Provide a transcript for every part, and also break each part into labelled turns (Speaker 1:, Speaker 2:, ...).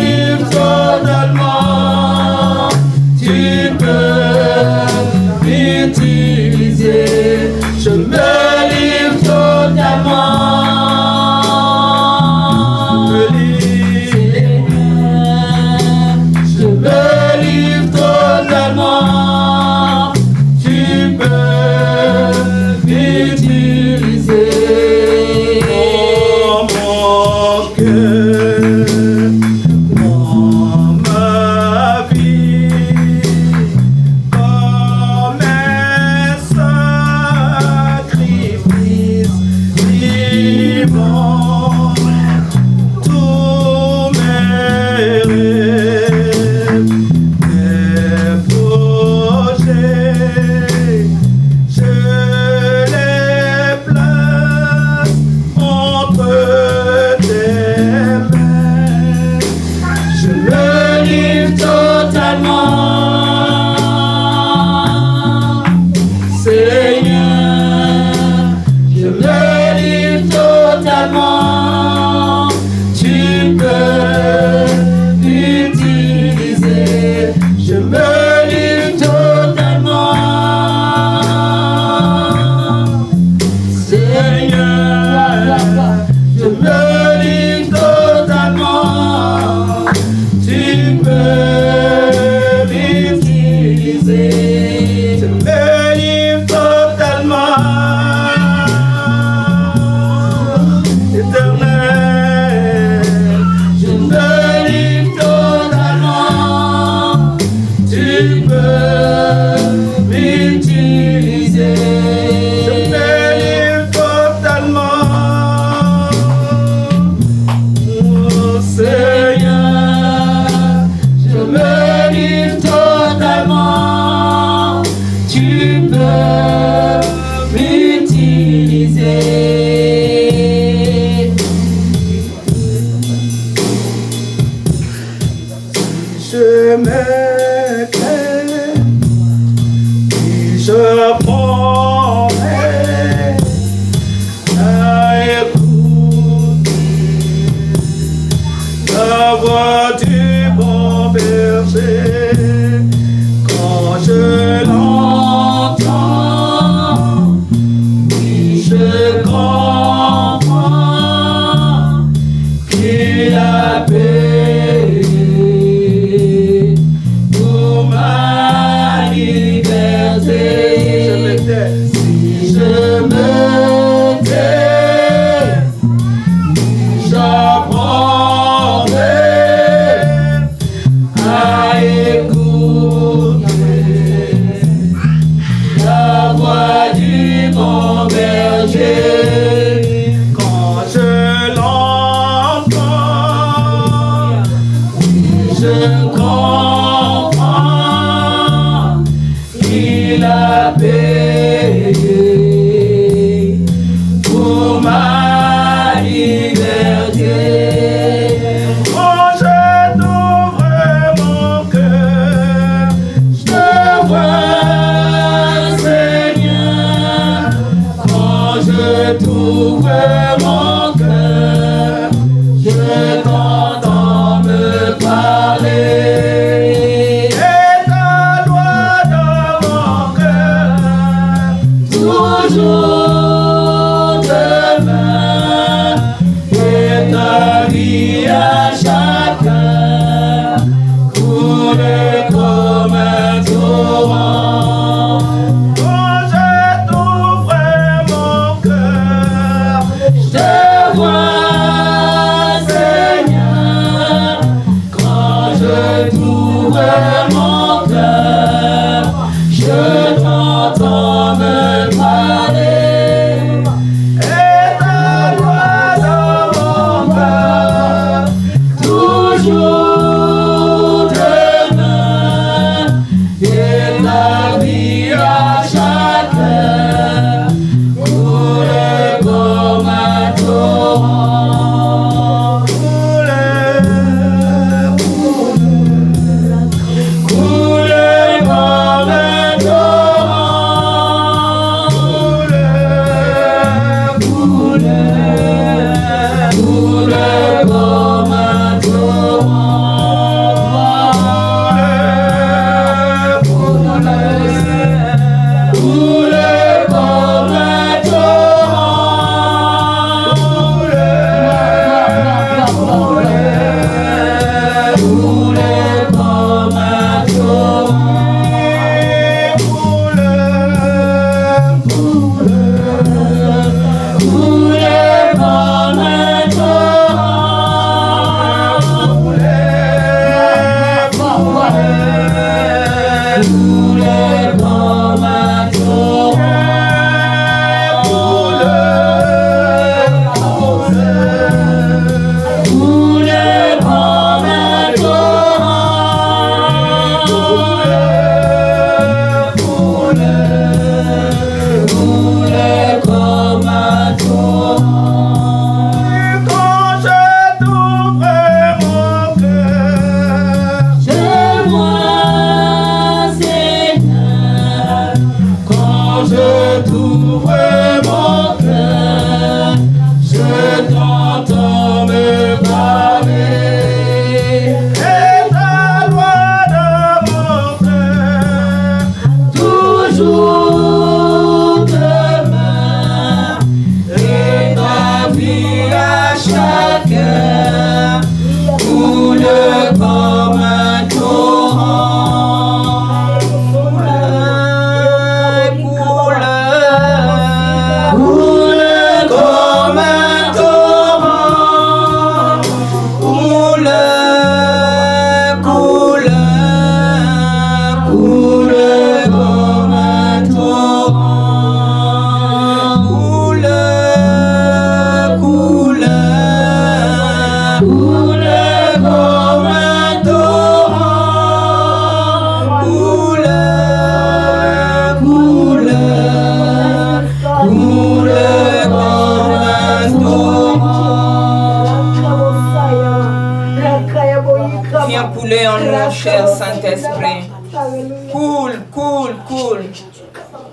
Speaker 1: livre totalement. Tu peux m'utiliser. Je me livre totalement. Je me livre totalement. Tu peux m'utiliser. Oh mon cœur, dans ma vie, comme un sacrifice vivant, tous mes rêves, mes projets, je les place entre tes mains. Je me livre totalement. Seigneur, je me livre totalement. Tu peux m'utiliser. Je me livre totalement. Seigneur, je me livre totalement. Tu peux m'utiliser. Je me livre totalement. Éternel, je me livre totalement. Tu peux m'utiliser. Je me livre totalement. Oh Seigneur, je me livre totalement. Tu peux m'utiliser. Je m'éclaire, je prendrai à écouter la voix du bon berger. Quand je l'entends, oui, je comprends qu'il a payé pour ma liberté. Si je me tais, j'apprendrai à écouter la voix du bon berger. Quand je l'entends, je comprends qu'il a payé pour ma liberté. Oh, je t'ouvre mon cœur, je te vois, Seigneur. Quand je t'ouvre mon cœur, je t'entends me parler.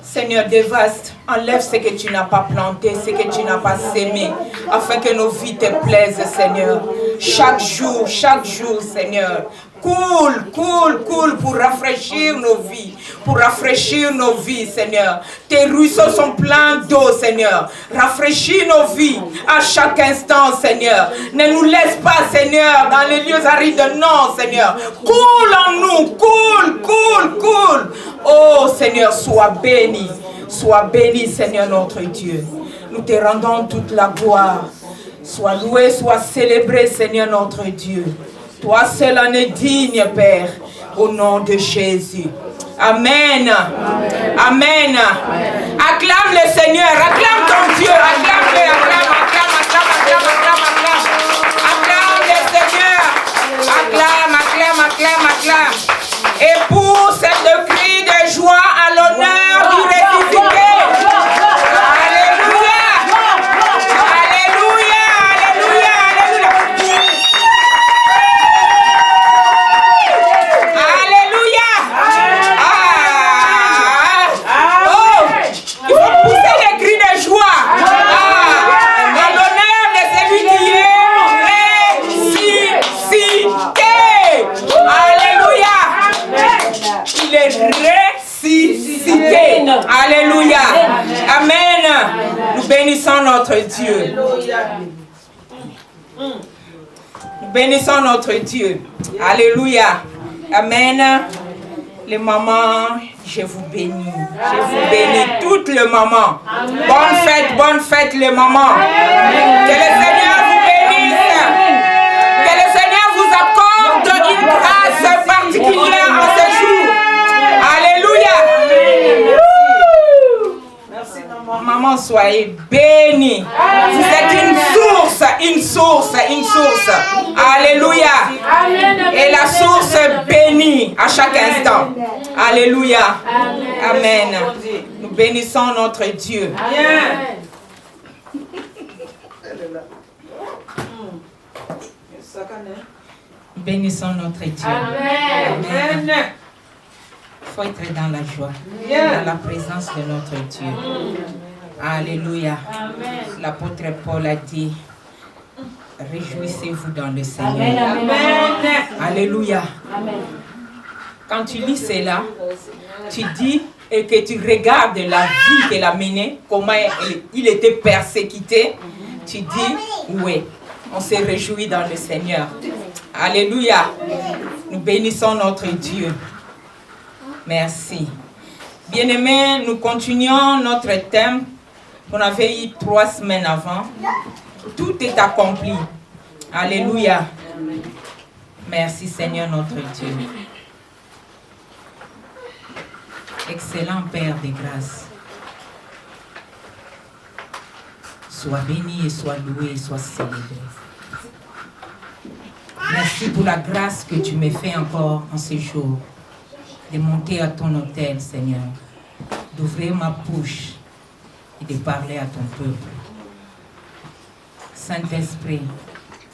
Speaker 2: Seigneur, dévaste, enlève ce que tu n'as pas planté, ce que tu n'as pas sémé, afin que nos vies te plaisent, Seigneur. Chaque jour, Seigneur. Coule pour rafraîchir nos vies, Seigneur. Tes ruisseaux sont pleins d'eau, Seigneur. Rafraîchis nos vies à chaque instant, Seigneur. Ne nous laisse pas, Seigneur, dans les lieux arides. Non, Seigneur. Coule en nous, coule. Oh, Seigneur, sois béni, Seigneur, notre Dieu. Nous te rendons toute la gloire. Sois loué, sois célébré, Seigneur, notre Dieu. Toi seul en es digne, Père, au nom de Jésus. Amen. Amen. Acclame le Seigneur, acclame ton Dieu, acclame le Seigneur. Acclame. Et pour cette cri de joie à l'honneur du ressuscité. Alléluia. Amen. Nous bénissons notre Dieu. Nous bénissons notre Dieu. Alléluia. Amen. Les mamans, je vous bénis. Je vous bénis toutes les mamans. Bonne fête les mamans. Que le Seigneur vous bénisse. Que le Seigneur vous accorde une grâce particulière en ce jour. Alléluia. Maman, soyez bénie. Vous êtes une source. Alléluia. Et la source bénie à chaque instant. Alléluia. Amen. Nous bénissons notre Dieu. Nous bénissons notre Dieu. Amen. Il faut être dans la joie, dans la présence de notre Dieu. Alléluia. L'apôtre Paul a dit, réjouissez-vous dans le Seigneur. Amen. Alléluia. Amen. Quand tu lis cela, tu dis et que tu regardes la vie qu'elle a menée, comment il était persécuté, tu dis, oui, on s'est réjoui dans le Seigneur. Alléluia. Nous bénissons notre Dieu. Merci. Bien-aimés, nous continuons notre thème qu'on avait eu 3 semaines avant. Tout est accompli. Alléluia. Merci Seigneur notre Dieu. Excellent Père des grâces, sois béni et sois loué et sois célébré. Merci pour la grâce que tu me fais encore en ce jour, de monter à ton autel, Seigneur, d'ouvrir ma bouche et de parler à ton peuple. Saint-Esprit,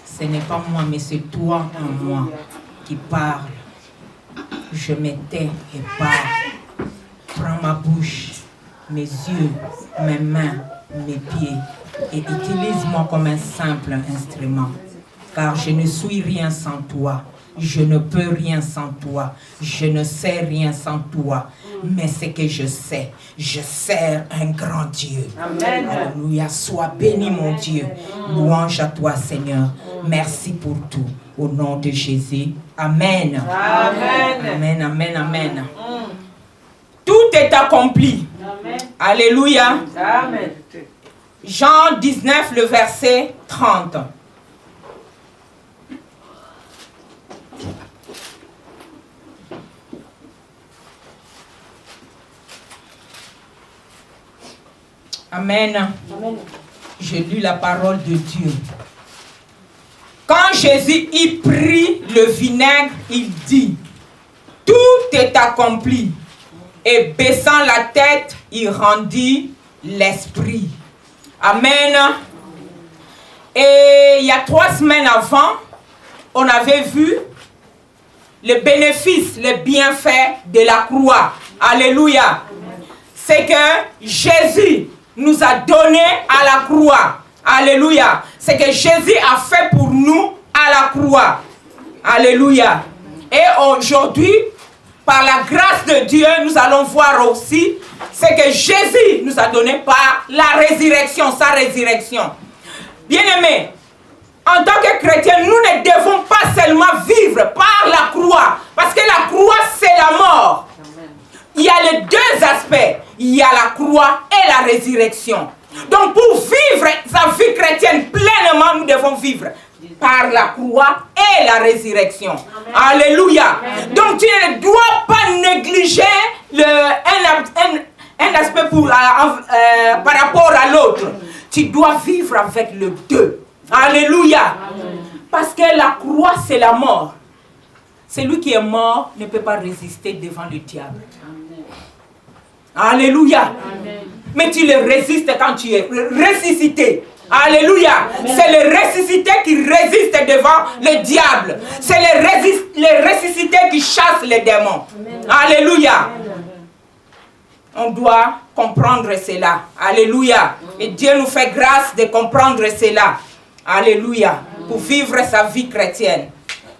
Speaker 2: ce n'est pas moi, mais c'est toi en moi qui parle. Je me tais et parle. Prends ma bouche, mes yeux, mes mains, mes pieds et utilise-moi comme un simple instrument. Car je ne suis rien sans toi. Je ne peux rien sans toi. Je ne sais rien sans toi. Mais ce que je sers un grand Dieu. Amen. Alléluia. Sois béni, mon Dieu. Louange à toi, Seigneur. Merci pour tout. Au nom de Jésus. Amen. Amen. Amen, amen, amen. Tout est accompli. Amen. Alléluia. Amen. Jean 19, le verset 30. Amen. Amen. J'ai lu la parole de Dieu. Quand Jésus y prit le vinaigre, il dit, tout est accompli. Et baissant la tête, il rendit l'esprit. Amen. Et il y a 3 semaines avant, on avait vu le bénéfice, le bienfait de la croix. Alléluia. C'est que Jésus nous a donné à la croix. Alléluia. C'est que Jésus a fait pour nous à la croix. Alléluia. Et aujourd'hui, par la grâce de Dieu, nous allons voir aussi ce que Jésus nous a donné par la résurrection, sa résurrection. Bien-aimés, en tant que chrétiens, nous ne devons pas seulement vivre par la croix, parce que la croix, c'est la mort. Il y a les 2 aspects. Il y a la croix et la résurrection. Donc pour vivre sa vie chrétienne pleinement, nous devons vivre par la croix et la résurrection. Amen. Alléluia. Amen. Donc tu ne dois pas négliger un aspect par rapport à l'autre. Tu dois vivre avec le 2. Alléluia. Amen. Parce que la croix, c'est la mort. Celui qui est mort ne peut pas résister devant le diable. Alléluia. Amen. Mais tu le résistes quand tu es ressuscité. Alléluia. C'est le ressuscité qui résiste devant le diable. C'est le ressuscité qui chasse les démons. Amen. Alléluia. Amen. On doit comprendre cela. Alléluia. Et Dieu nous fait grâce de comprendre cela. Alléluia. Pour vivre sa vie chrétienne.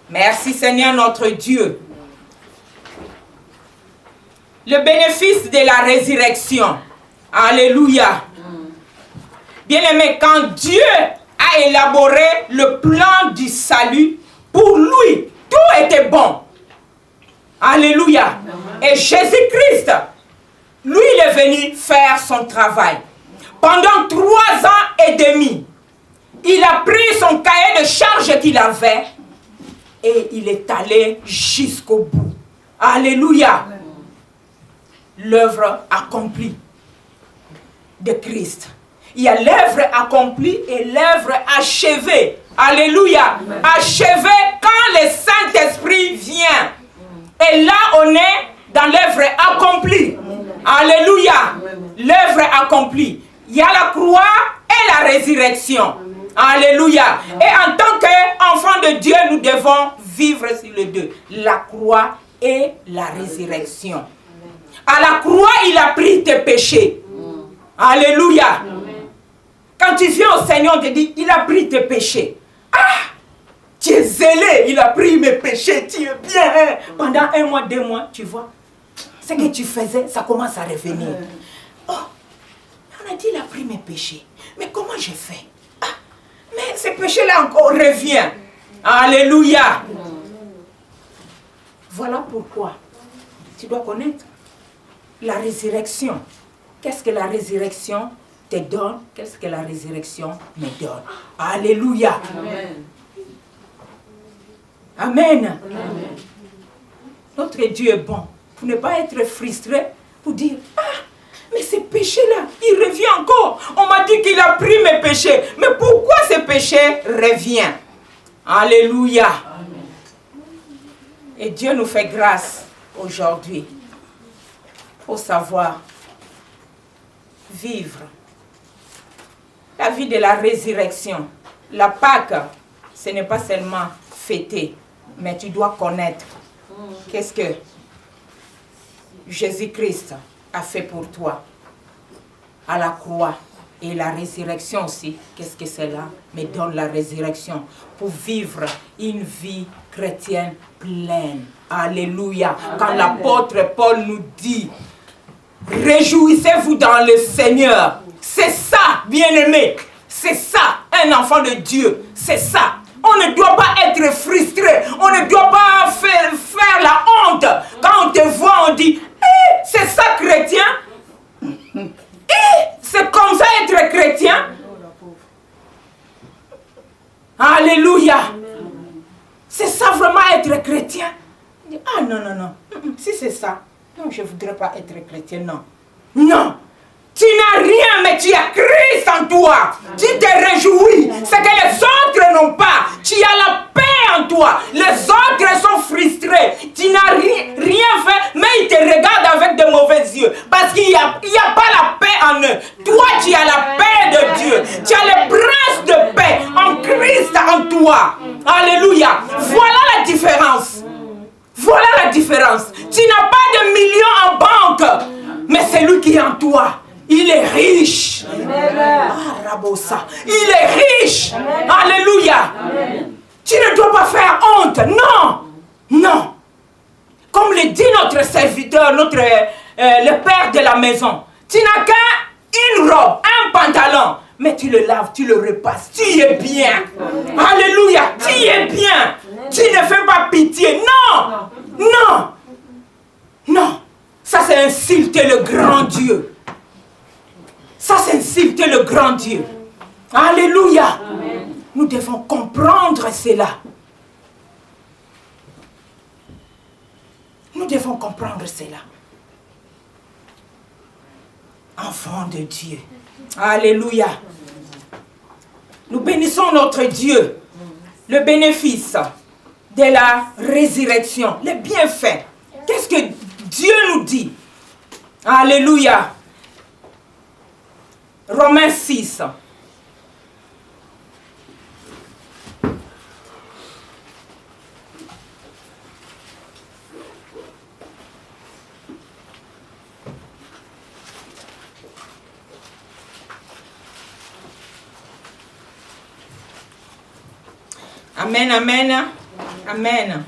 Speaker 2: Merci Seigneur notre Dieu. Le bénéfice de la résurrection. Alléluia. Bien-aimé, quand Dieu a élaboré le plan du salut, pour lui, tout était bon. Alléluia. Et Jésus-Christ, lui, il est venu faire son travail. Pendant 3 ans et demi, il a pris son cahier de charge qu'il avait et il est allé jusqu'au bout. Alléluia. L'œuvre accomplie de Christ. Il y a l'œuvre accomplie et l'œuvre achevée. Alléluia. Achevée quand le Saint-Esprit vient. Et là, on est dans l'œuvre accomplie. Alléluia. L'œuvre accomplie. Il y a la croix et la résurrection. Alléluia. Et en tant qu'enfants de Dieu, nous devons vivre sur les 2. La croix et la résurrection. À la croix, il a pris tes péchés. Alléluia. Quand tu viens au Seigneur, on te dit, il a pris tes péchés. Ah, tu es zélé, il a pris mes péchés, tu es bien. Hein? Pendant 1 mois, 2 mois, tu vois, ce que tu faisais, ça commence à revenir. Oh, on a dit, il a pris mes péchés. Mais comment j'ai fait? Ah, mais ces péchés-là encore reviennent. Alléluia. Voilà pourquoi tu dois connaître la résurrection. Qu'est-ce que la résurrection te donne? Qu'est-ce que la résurrection me donne? Alléluia. Amen. Amen. Amen. Notre Dieu est bon. Pour ne pas être frustré, pour dire, ah, mais ces péchés-là, il revient encore. On m'a dit qu'il a pris mes péchés. Mais pourquoi ces péchés reviennent? Alléluia. Amen. Et Dieu nous fait grâce aujourd'hui pour savoir vivre la vie de la résurrection. La Pâque, ce n'est pas seulement fêter, mais tu dois connaître qu'est-ce que Jésus-Christ a fait pour toi à la croix. Et la résurrection aussi, qu'est-ce que c'est là? Mais donne la résurrection pour vivre une vie chrétienne pleine. Alléluia. Quand l'apôtre Paul nous dit, réjouissez-vous dans le Seigneur. C'est ça, bien-aimé. C'est ça, un enfant de Dieu. C'est ça. On ne doit pas être frustré. On ne doit pas faire la honte. Quand on te voit, on dit, eh, c'est ça chrétien. C'est comme ça être chrétien. Alléluia. C'est ça vraiment être chrétien. Ah non, non, non. Si c'est ça, non, je ne voudrais pas être chrétien, non. Non. Tu n'as rien, mais tu as Christ en toi. Tu te réjouis. C'est que les autres n'ont pas. Tu as la paix en toi. Les autres sont frustrés. Tu n'as rien fait, mais ils te regardent avec de mauvais yeux. Parce qu'il n'y a pas la paix en eux. Toi, tu as la paix de Dieu. Tu as le prince de paix en Christ en toi. Alléluia. Voilà la différence. Voilà la différence. Tu n'as pas de millions en banque, mais c'est lui qui est en toi. Il est riche. Ah, Rabosa. Il est riche. Amen. Alléluia. Amen. Tu ne dois pas faire honte. Non. Non. Comme le dit notre serviteur, le père de la maison. Tu n'as qu'une robe, un pantalon. Mais tu le laves, tu le repasses. Tu y es bien. Alléluia. Tu y es bien. Tu ne fais pas pitié. Non. Non. Non. Ça, c'est insulter le grand Dieu. Ça, c'est insulter le grand Dieu. Alléluia. Amen. Nous devons comprendre cela. Nous devons comprendre cela. Enfants de Dieu. Alléluia. Nous bénissons notre Dieu. Le bénéfice de la résurrection. Les bienfaits. Qu'est-ce que Dieu nous dit? Alléluia. Romains 6. Amen, amen, amen.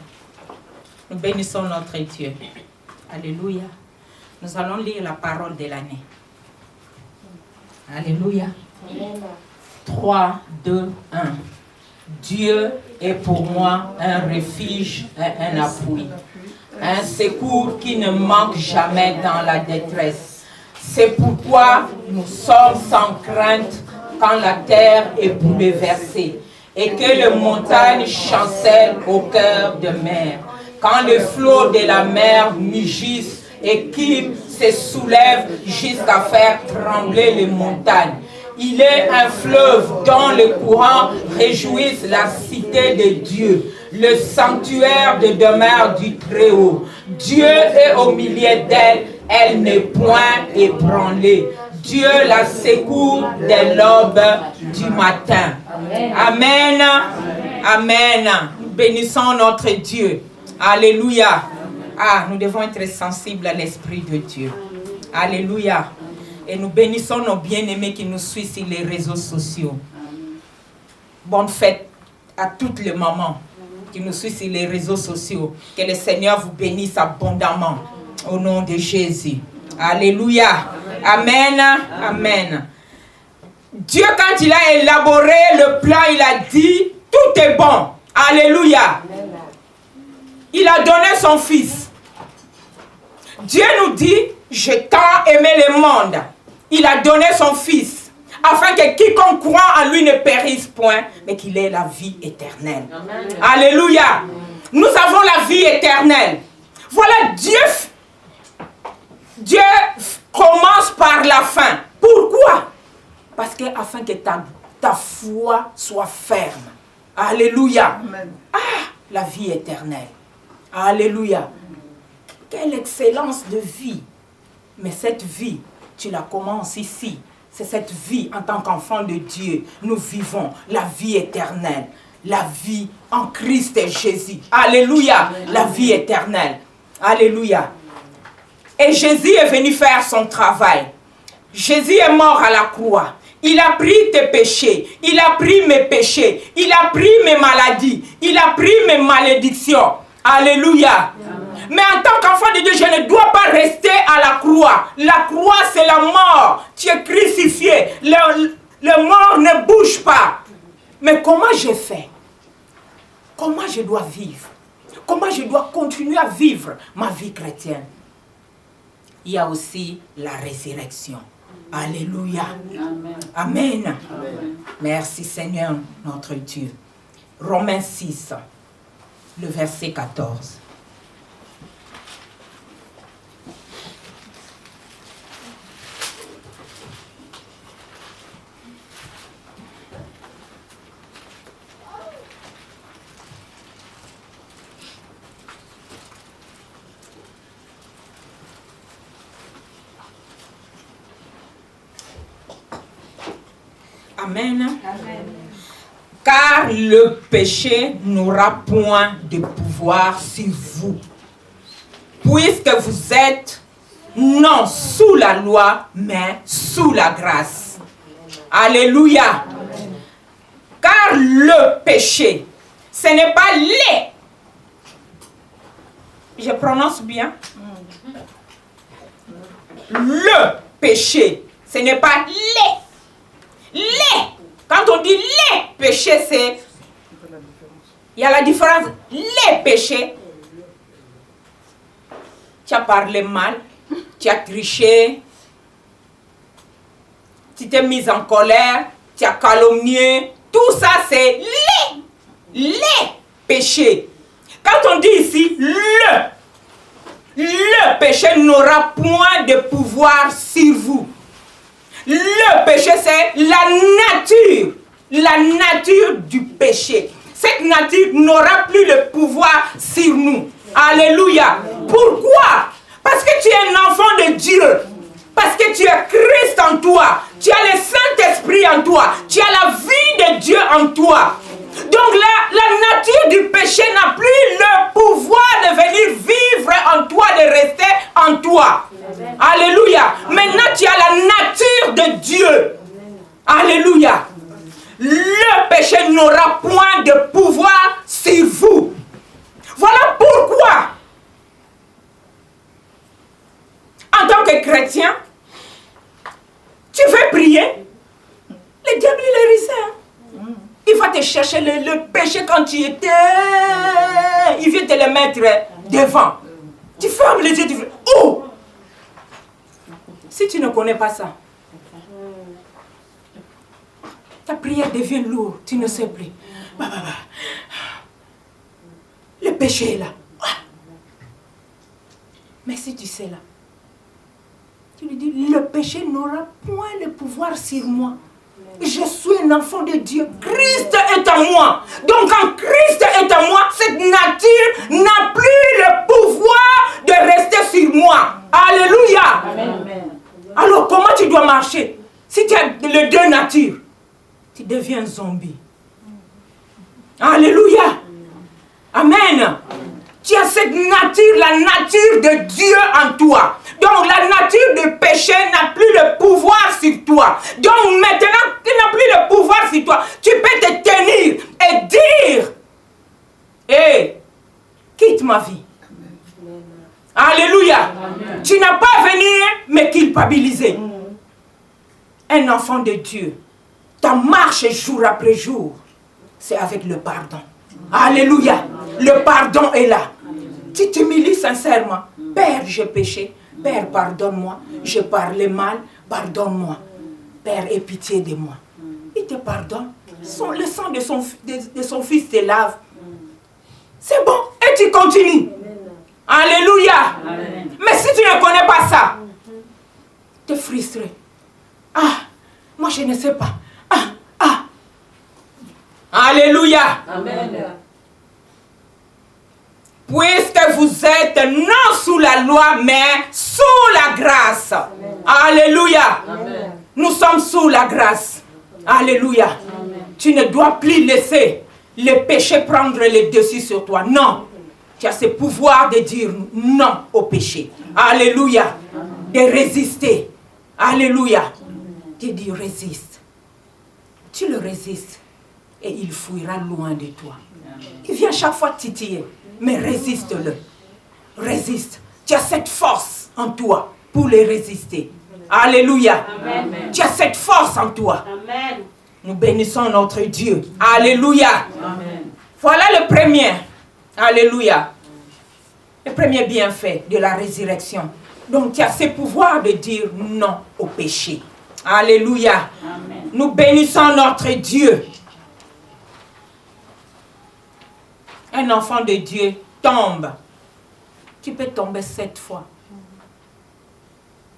Speaker 2: Nous bénissons notre Dieu. Alléluia. Nous allons lire la parole de l'année. Alléluia. 3, 2, 1. Dieu est pour moi un refuge et un appui, un secours qui ne manque jamais dans la détresse. C'est pourquoi nous sommes sans crainte quand la terre est bouleversée et que les montagnes chancellent au cœur de mer. Quand les flots de la mer mugissent et qui se soulève jusqu'à faire trembler les montagnes. Il est un fleuve dont les courants réjouissent la cité de Dieu, le sanctuaire de demeure du Très-Haut. Dieu est au milieu d'elle, elle n'est point ébranlée. Dieu la secourt dès l'aube du matin. Amen. Amen. Nous bénissons notre Dieu. Alléluia. Ah, nous devons être sensibles à l'Esprit de Dieu. Alléluia. Et nous bénissons nos bien-aimés qui nous suivent sur les réseaux sociaux. Bonne fête à toutes les mamans qui nous suivent sur les réseaux sociaux. Que le Seigneur vous bénisse abondamment. Au nom de Jésus. Alléluia. Amen. Amen. Dieu, quand il a élaboré le plan, il a dit, tout est bon. Alléluia. Il a donné son Fils. Dieu nous dit, je tant aimé le monde. Il a donné son Fils, afin que quiconque croit en lui ne périsse point, mais qu'il ait la vie éternelle. Amen. Alléluia. Nous avons la vie éternelle. Voilà, Dieu Dieu commence par la fin. Pourquoi? Parce que afin que ta foi soit ferme. Alléluia.
Speaker 1: Amen.
Speaker 2: Ah, la vie éternelle. Alléluia. Quelle excellence de vie. Mais cette vie, tu la commences ici. C'est cette vie en tant qu'enfant de Dieu. Nous vivons la vie éternelle. La vie en Christ et Jésus. Alléluia. La vie éternelle. Alléluia. Et Jésus est venu faire son travail. Jésus est mort à la croix. Il a pris tes péchés. Il a pris mes péchés. Il a pris mes maladies. Il a pris mes malédictions. Alléluia. Mais en tant qu'enfant de Dieu, je ne dois pas rester à la croix. La croix, c'est la mort. Tu es crucifié. Le mort ne bouge pas. Mais comment j'ai fait? Comment je dois vivre? Comment je dois continuer à vivre ma vie chrétienne? Il y a aussi la résurrection. Alléluia. Amen. Amen. Amen. Merci Seigneur, notre Dieu. Romains 6, le verset 14. Amen. Amen. Car le péché n'aura point de pouvoir sur vous, puisque vous êtes non sous la loi, mais sous la grâce. Alléluia. Amen. Car le péché, ce n'est pas les. Je prononce bien. Le péché, ce n'est pas les. Quand on dit les péchés, c'est... Il y a la différence. Les péchés. Tu as parlé mal, tu as triché, tu t'es mis en colère, tu as calomnié. Tout ça, c'est les péchés. Quand on dit ici le péché n'aura point de pouvoir sur vous. Le péché, c'est la nature du péché. Cette nature n'aura plus le pouvoir sur nous. Alléluia. Pourquoi? Parce que tu es un enfant de Dieu. Parce que tu as Christ en toi. Tu as le Saint-Esprit en toi. Tu as la vie de Dieu en toi. Donc la nature du péché n'a plus le pouvoir de venir vivre en toi, de rester en toi. Amen. Alléluia. Maintenant tu as la nature de Dieu. Alléluia. Le péché n'aura point de pouvoir sur vous. Voilà pourquoi, en tant que chrétien, tu veux prier, le diable il est risé. Il va te chercher le péché quand tu étais. Il vient te le mettre devant. Tu fermes les yeux, tu fais oh! Si tu ne connais pas ça, ta prière devient lourde, tu ne sais plus. Le péché est là. Mais si tu sais là, tu lui dis, le péché n'aura point le pouvoir sur moi. Je suis un enfant de Dieu. Christ est en moi. Donc quand Christ est en moi, cette nature n'a plus le pouvoir de rester sur moi. Alléluia. Amen. Alors comment tu dois marcher? Si tu as les deux natures, tu deviens zombie. Alléluia. Amen. Tu as cette nature, la nature de Dieu en toi. Donc la nature du péché n'a plus le pouvoir sur toi. Donc maintenant, tu n'as plus le pouvoir sur toi. Tu peux te tenir et dire, hé, quitte ma vie. Alléluia. Amen. Tu n'as pas à venir me culpabiliser. Un enfant de Dieu, ta marche jour après jour, c'est avec le pardon. Alléluia. Le pardon est là. Tu t'humilies sincèrement. Père, j'ai péché. Père, pardonne-moi. Je parlais mal. Pardonne-moi. Père, aie pitié de moi. Il te pardonne. Le sang de son fils te lave. C'est bon. Et tu continues. Alléluia. Amen. Mais si tu ne connais pas ça, frustré. Ah, moi je ne sais pas. Alléluia.
Speaker 1: Amen.
Speaker 2: Puisque vous êtes non sous la loi, mais sous la grâce. Amen. Alléluia.
Speaker 1: Amen.
Speaker 2: Nous sommes sous la grâce. Alléluia.
Speaker 1: Amen.
Speaker 2: Tu ne dois plus laisser le péché prendre le dessus sur toi. Non. Tu as ce pouvoir de dire non au péché. Alléluia.
Speaker 1: Amen.
Speaker 2: De résister. Alléluia. De dire résiste. Tu le résistes et il fuira loin de toi. Il vient chaque fois titiller. Mais résiste-le. Résiste. Tu as cette force en toi pour le résister. Alléluia.
Speaker 1: Amen.
Speaker 2: Tu as cette force en toi.
Speaker 1: Amen.
Speaker 2: Nous bénissons notre Dieu. Alléluia.
Speaker 1: Amen.
Speaker 2: Voilà le premier. Alléluia. Le premier bienfait de la résurrection. Donc tu as ce pouvoir de dire non au péché. Alléluia.
Speaker 1: Amen.
Speaker 2: Nous bénissons notre Dieu. Un enfant de Dieu tombe. Tu peux tomber 7 fois.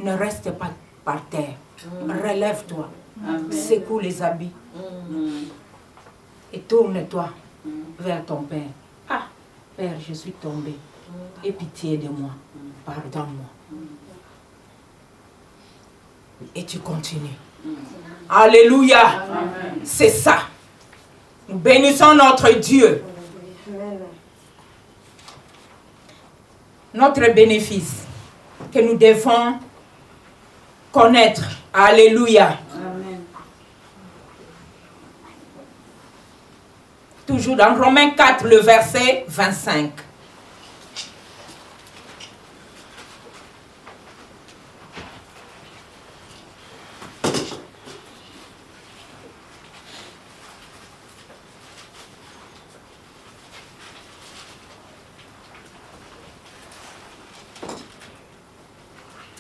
Speaker 2: Ne reste pas par terre. Relève-toi. Secoue les habits. Et tourne-toi vers ton Père. Ah, Père, je suis tombé. Aie pitié de moi. Pardonne-moi. Et tu continues. Alléluia. C'est ça. Nous bénissons notre Dieu. Notre bénéfice que nous devons connaître. Alléluia.
Speaker 1: Amen.
Speaker 2: Toujours dans Romains 4, le verset 25.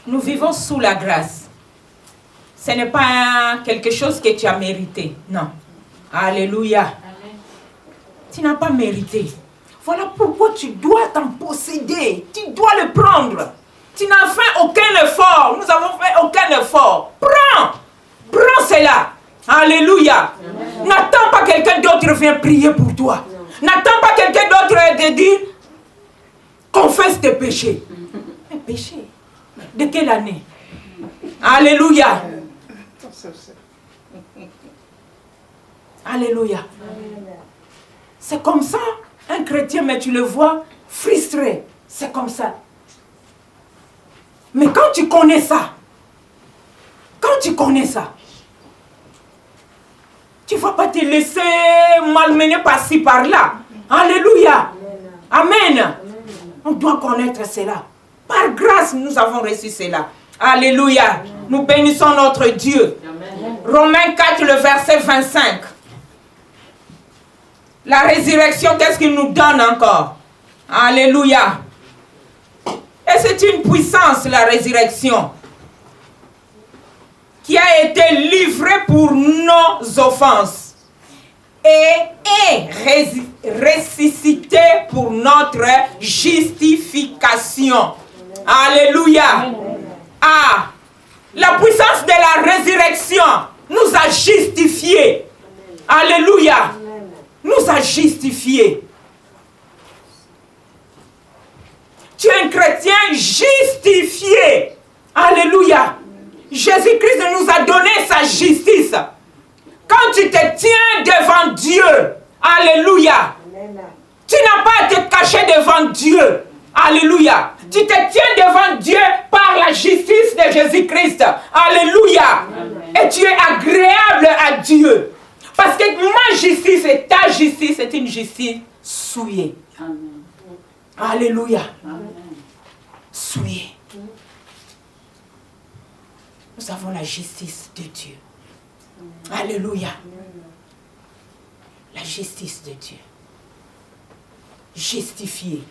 Speaker 2: Nous vivons sous la grâce. Ce n'est pas quelque chose que tu as mérité. Non. Alléluia.
Speaker 1: Amen.
Speaker 2: Tu n'as pas mérité. Voilà pourquoi tu dois t'en posséder. Tu dois le prendre. Tu n'as fait aucun effort. Nous avons fait aucun effort. Prends. Prends cela. Alléluia. N'attends pas quelqu'un d'autre vienne prier pour toi. N'attends pas quelqu'un d'autre te dire confesse tes péchés. Un péché. De quelle année? Alléluia. Alléluia. C'est comme ça, un chrétien, mais tu le vois frustré. C'est comme ça. Mais quand tu connais ça, tu ne vas pas te laisser malmener par-ci, par-là. Alléluia. Amen. On doit connaître cela. Par grâce, nous avons reçu cela. Alléluia. Nous bénissons notre Dieu.
Speaker 1: Amen.
Speaker 2: Romains 4, le verset 25. La résurrection, qu'est-ce qu'il nous donne encore? Alléluia. Et c'est une puissance, la résurrection, qui a été livrée pour nos offenses et est ressuscitée pour notre justification. Alléluia. Ah, la puissance de la résurrection nous a justifiés. Alléluia. Nous a justifiés. Tu es un chrétien justifié. Alléluia. Jésus-Christ nous a donné sa justice. Quand tu te tiens devant Dieu, alléluia, tu n'as pas à te cacher devant Dieu. Alléluia. Tu te tiens devant Dieu par la justice de Jésus-Christ. Alléluia. Et tu es agréable à Dieu. Parce que ma justice et ta justice est une justice souillée.
Speaker 1: Amen.
Speaker 2: Alléluia.
Speaker 1: Amen.
Speaker 2: Souillée. Nous avons la justice de Dieu. Alléluia. La justice de Dieu. Justifiée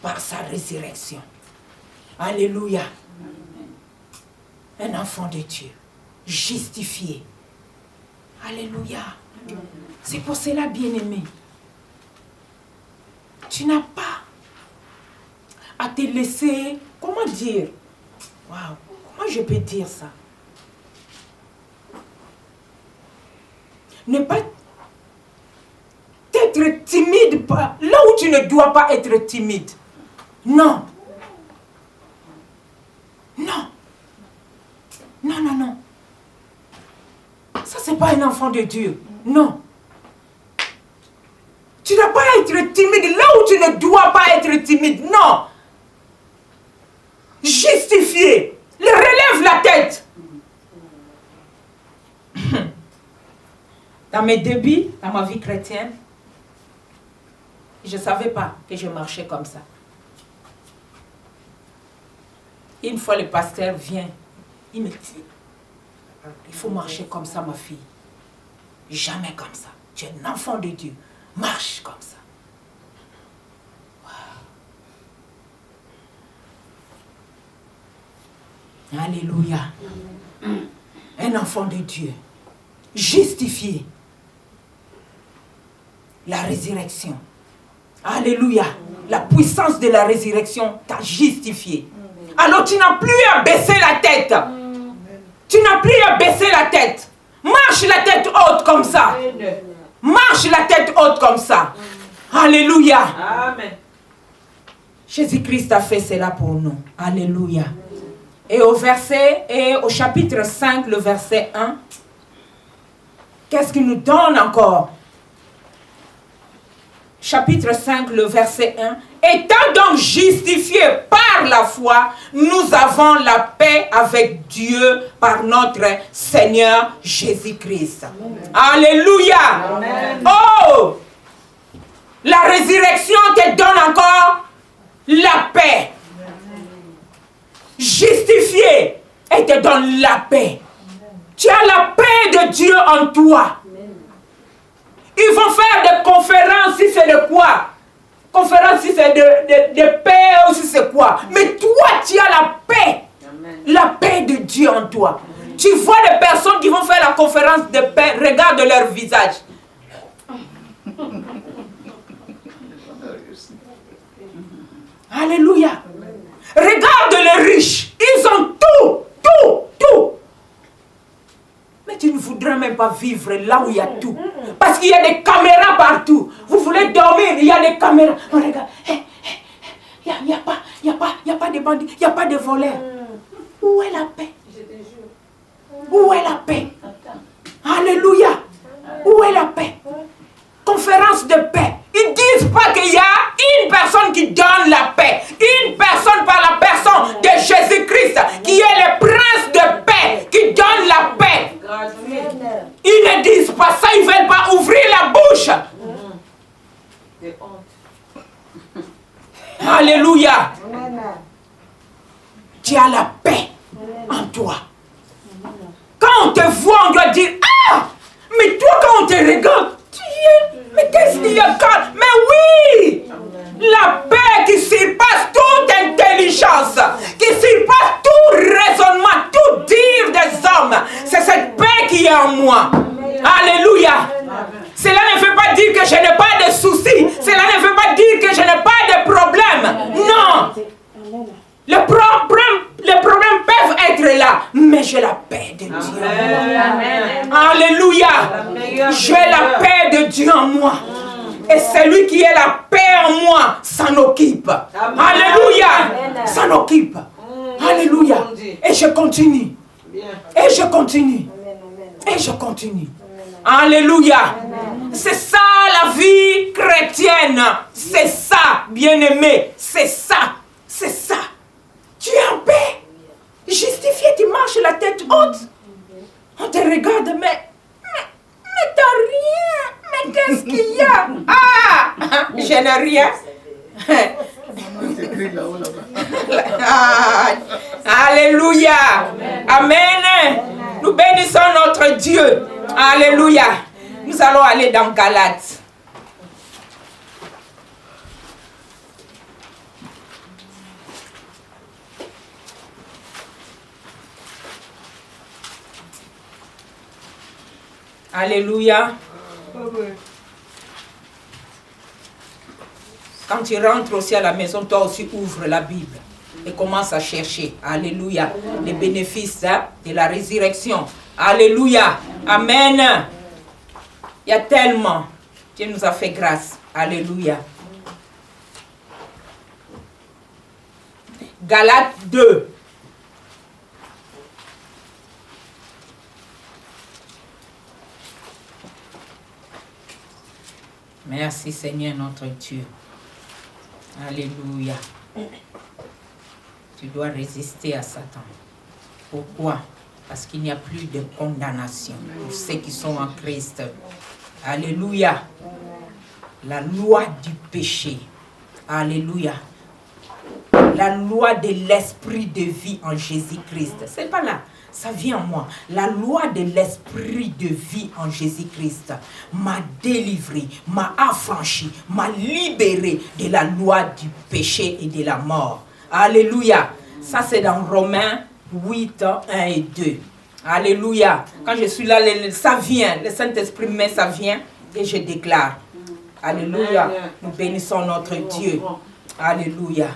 Speaker 2: par sa résurrection. Alléluia. Un enfant de Dieu. Justifié. Alléluia. C'est pour cela, bien-aimé, tu n'as pas à te laisser, comment dire, waouh, comment je peux dire ça? Ne pas être timide là où tu ne dois pas être timide. Non. Non. Non, non, non. Ça, c'est pas un enfant de Dieu. Non. Tu ne dois pas être timide là où tu ne dois pas être timide. Non. Justifié. Relève la tête. Dans mes débuts, dans ma vie chrétienne, je ne savais pas que je marchais comme ça. Une fois le pasteur vient, il me dit, il faut marcher comme ça, ma fille. Jamais comme ça. Tu es un enfant de Dieu. Marche comme ça. Wow. Alléluia. Un enfant de Dieu. Justifié. La résurrection. Alléluia. La puissance de la résurrection t'a justifié. Alors tu n'as plus à baisser la tête. Tu n'as plus à baisser la tête. Marche la tête haute comme ça. Marche la tête haute comme ça. Alléluia.
Speaker 1: Amen.
Speaker 2: Jésus-Christ a fait cela pour nous. Alléluia. Et au chapitre 5, le verset 1, qu'est-ce qu'il nous donne encore? Chapitre 5, le verset 1. Étant donc justifiés par la foi, nous avons la paix avec Dieu par notre Seigneur Jésus-Christ. Alléluia.
Speaker 1: Amen.
Speaker 2: Oh! La résurrection te donne encore la paix. Justifié et te donne la paix. Tu as la paix de Dieu en toi. Ils vont faire des conférences si c'est de quoi? Conférence si c'est de paix ou si c'est quoi? Mais toi, tu as la paix. Amen. La paix de Dieu en toi. Tu vois des personnes qui vont faire la conférence de paix, regarde leur visage. Alléluia. Regarde les riches. Ils ont tout. Mais tu ne voudrais même pas vivre là où il y a tout. Parce qu'il y a des caméras partout. Vous voulez dormir, il y a des caméras. On regarde. Il n'y a pas de bandits, il n'y a pas de voleurs. Où est la paix? Où est la paix? Alléluia. Où est la paix? Conférence de paix. Ils ne disent pas qu'il y a une personne qui donne la paix. Une personne par la personne de Jésus-Christ qui est le prince de paix, qui donne la paix. Ils ne disent pas ça, ils ne veulent pas ouvrir la bouche. Alléluia. Tu as la paix en toi. Quand on te voit, on doit dire, ah, mais toi quand on te regarde, mais qu'est-ce qu'il y a quand? Mais oui! La paix qui surpasse toute intelligence, qui surpasse tout raisonnement, tout dire des hommes. C'est cette paix qui est en moi. Alléluia. Cela ne veut pas dire que je n'ai pas de soucis. Cela ne veut pas dire que je n'ai pas de problèmes. Non. Les problèmes peuvent être là, mais j'ai la paix de Dieu. Amen. Alléluia. J'ai la paix de Dieu en moi. Et celui qui est la paix en moi s'en occupe. Amen. Alléluia. S'en occupe. Alléluia. Et je continue. Et je continue. Et je continue. Alléluia. C'est ça la vie chrétienne. C'est ça, bien-aimé. C'est ça. C'est ça. Tu es en paix. Justifié, tu marches la tête haute. On te regarde, mais t'as rien. Mais qu'est-ce qu'il y a? Ah, je n'ai rien. Alléluia. Amen. Nous bénissons notre Dieu. Alléluia. Nous allons aller dans Galates. Alléluia. Quand tu rentres aussi à la maison, toi aussi ouvre la Bible et commence à chercher. Alléluia. Les bénéfices de la résurrection. Alléluia. Amen. Il y a tellement. Dieu nous a fait grâce. Alléluia. Galates 2. Merci Seigneur notre Dieu. Alléluia. Tu dois résister à Satan. Pourquoi? Parce qu'il n'y a plus de condamnation pour ceux qui sont en Christ. Alléluia. La loi du péché. Alléluia. La loi de l'esprit de vie en Jésus-Christ. C'est pas là. Ça vient en moi. La loi de l'esprit de vie en Jésus-Christ m'a délivré, m'a affranchi, m'a libéré de la loi du péché et de la mort. Alléluia. Ça c'est dans Romains 8, 1 et 2. Alléluia. Quand je suis là, ça vient. Le Saint-Esprit met, ça vient et je déclare. Alléluia. Nous bénissons notre Dieu. Alléluia.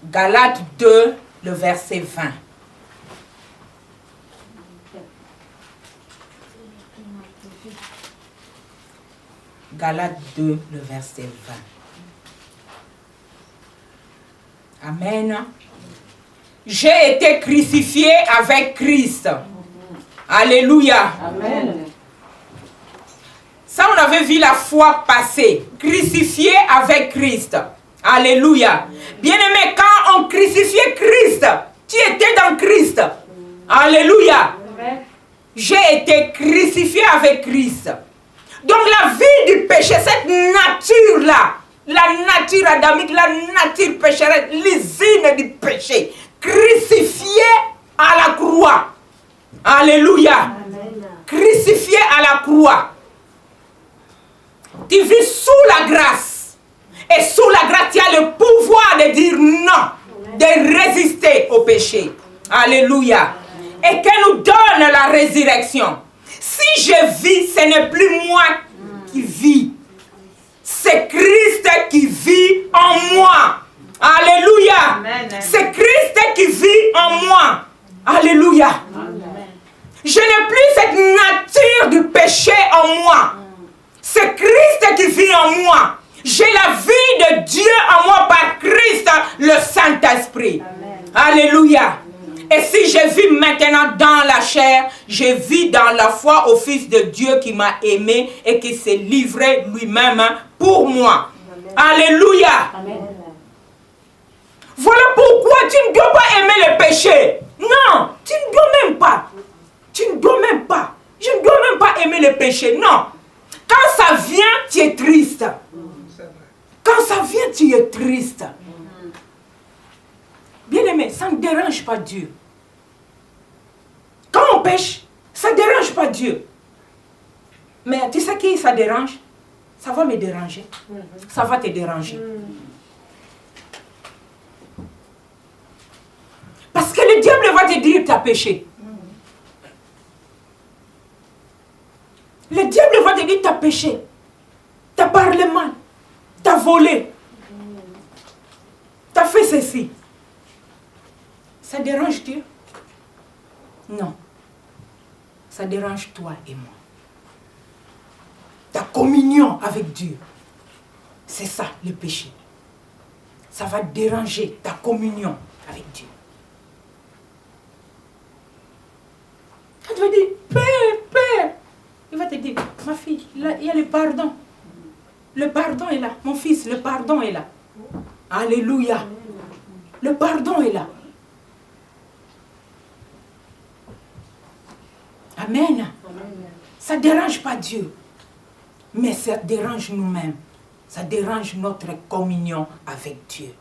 Speaker 2: Galates 2, le verset 20. Galates 2, le verset 20. Amen. J'ai été crucifié avec Christ. Alléluia.
Speaker 3: Amen.
Speaker 2: Ça, on avait vu la fois passée. Crucifié avec Christ. Alléluia. Bien-aimé, quand on crucifiait Christ, tu étais dans Christ. Alléluia. J'ai été crucifié avec Christ. Donc la vie du péché, cette nature-là, la nature adamique, la nature pécheresse, l'usine du péché, crucifiée à la croix. Alléluia. Amen. Crucifié à la croix. Tu vis sous la grâce. Et sous la grâce, tu as le pouvoir de dire non, de résister au péché. Alléluia. Et qu'elle nous donne la résurrection. Si je vis, ce n'est plus moi qui vis. C'est Christ qui vit en moi. Alléluia. C'est Christ qui vit en moi. Alléluia. Amen. Je n'ai plus cette nature du péché en moi. C'est Christ qui vit en moi. J'ai la vie de Dieu en moi par Christ, le Saint-Esprit. Alléluia. Et si je vis maintenant dans la chair, je vis dans la foi au Fils de Dieu qui m'a aimé et qui s'est livré lui-même pour moi. Alléluia. Amen. Voilà pourquoi tu ne dois pas aimer le péché. Non, tu ne dois même pas. Tu ne dois même pas. Je ne dois même pas aimer le péché. Non. Quand ça vient, tu es triste. Quand ça vient, tu es triste. Bien-aimé, ça ne dérange pas Dieu. Quand on pêche, ça ne dérange pas Dieu. Mais tu sais qui ça dérange? Ça va me déranger. Ça va te déranger. Parce que le diable va te dire que tu as péché. Le diable va te dire que tu as péché. Tu as parlé mal. Tu as volé. Tu as fait ceci. Ça dérange Dieu? Non. Ça dérange toi et moi. Ta communion avec Dieu. C'est ça le péché. Ça va déranger ta communion avec Dieu. Quand tu vas dire, Père, il va te dire, ma fille, là, il y a le pardon. Le pardon est là. Mon fils, le pardon est là. Alléluia. Le pardon est là. Amen. Ça ne dérange pas Dieu. Mais ça dérange nous-mêmes. Ça dérange notre communion avec Dieu.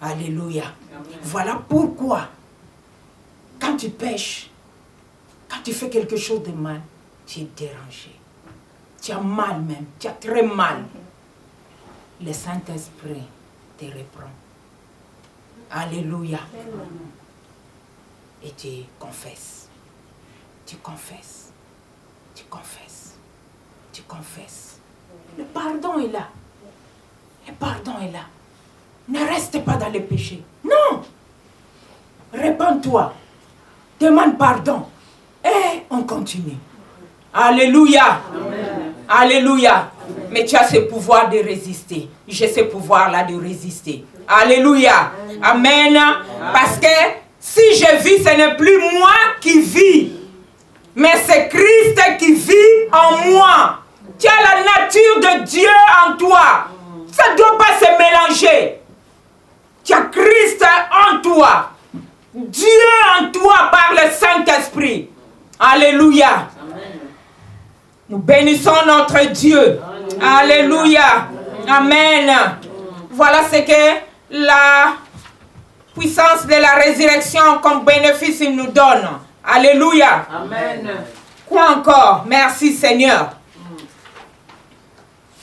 Speaker 2: Alléluia. Voilà pourquoi, quand tu pêches, quand tu fais quelque chose de mal, tu es dérangé. Tu as mal même. Tu as très mal. Le Saint-Esprit te reprend. Alléluia. Et tu confesses. Tu confesses. Tu confesses. Tu confesses. Le pardon est là. Le pardon est là. Ne reste pas dans le péché. Non. Répands-toi. Demande pardon. Et on continue. Alléluia. Amen. Alléluia. Mais tu as ce pouvoir de résister. J'ai ce pouvoir-là de résister. Alléluia. Amen. Parce que si je vis, ce n'est plus moi qui vis, mais c'est Christ qui vit en moi. Tu as la nature de Dieu en toi. Ça ne doit pas se mélanger. Tu as Christ en toi. Dieu en toi par le Saint-Esprit. Alléluia. Nous bénissons notre Dieu. Alléluia. Amen. Voilà ce que la puissance de la résurrection comme bénéfice il nous donne. Alléluia.
Speaker 1: Amen.
Speaker 2: Quoi encore? Merci Seigneur.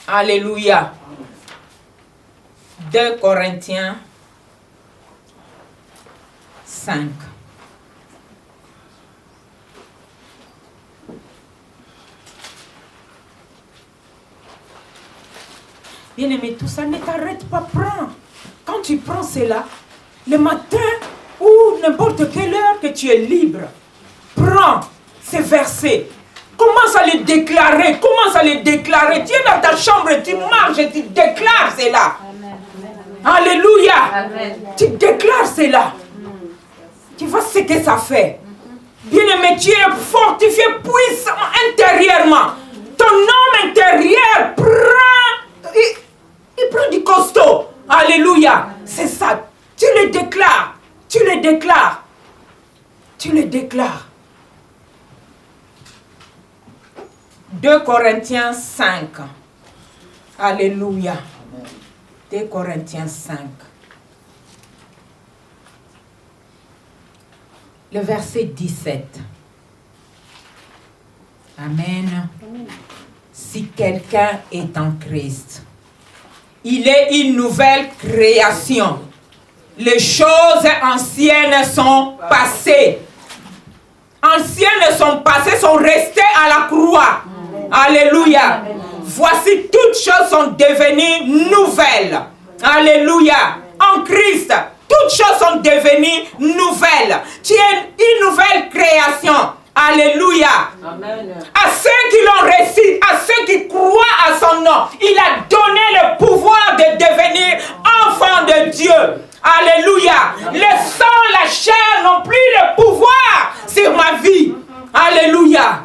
Speaker 2: Alléluia. 2 Corinthiens 5. Bien-aimé, tout ça ne t'arrête pas, prends. Quand tu prends cela, le matin ou n'importe quelle heure que tu es libre, prends ces versets. Commence à les déclarer, commence à les déclarer. Tu es dans ta chambre, tu marches et tu déclares cela. Amen. Alléluia. Amen. Tu déclares cela. Tu vois ce que ça fait. Bien-aimé, tu es fortifié puissant intérieurement. Ton homme intérieur prend, il prend du costaud. Alléluia. C'est ça. Tu le déclares. Tu le déclares. Tu le déclares. 2 Corinthiens 5. Alléluia. 2 Corinthiens 5. Le verset 17. Amen. Si quelqu'un est en Christ, il est une nouvelle création. Les choses anciennes sont passées. Anciennes sont passées, sont restées à la croix. Alléluia. Voici toutes choses sont devenues nouvelles. Alléluia. En Christ, toutes choses sont devenues nouvelles. Tu es une nouvelle création. Alléluia. Amen. À ceux qui l'ont reçu, à ceux qui croient à son nom, il a donné le pouvoir de devenir enfant de Dieu. Alléluia. Le sang, la chair n'ont plus le pouvoir sur ma vie. Alléluia.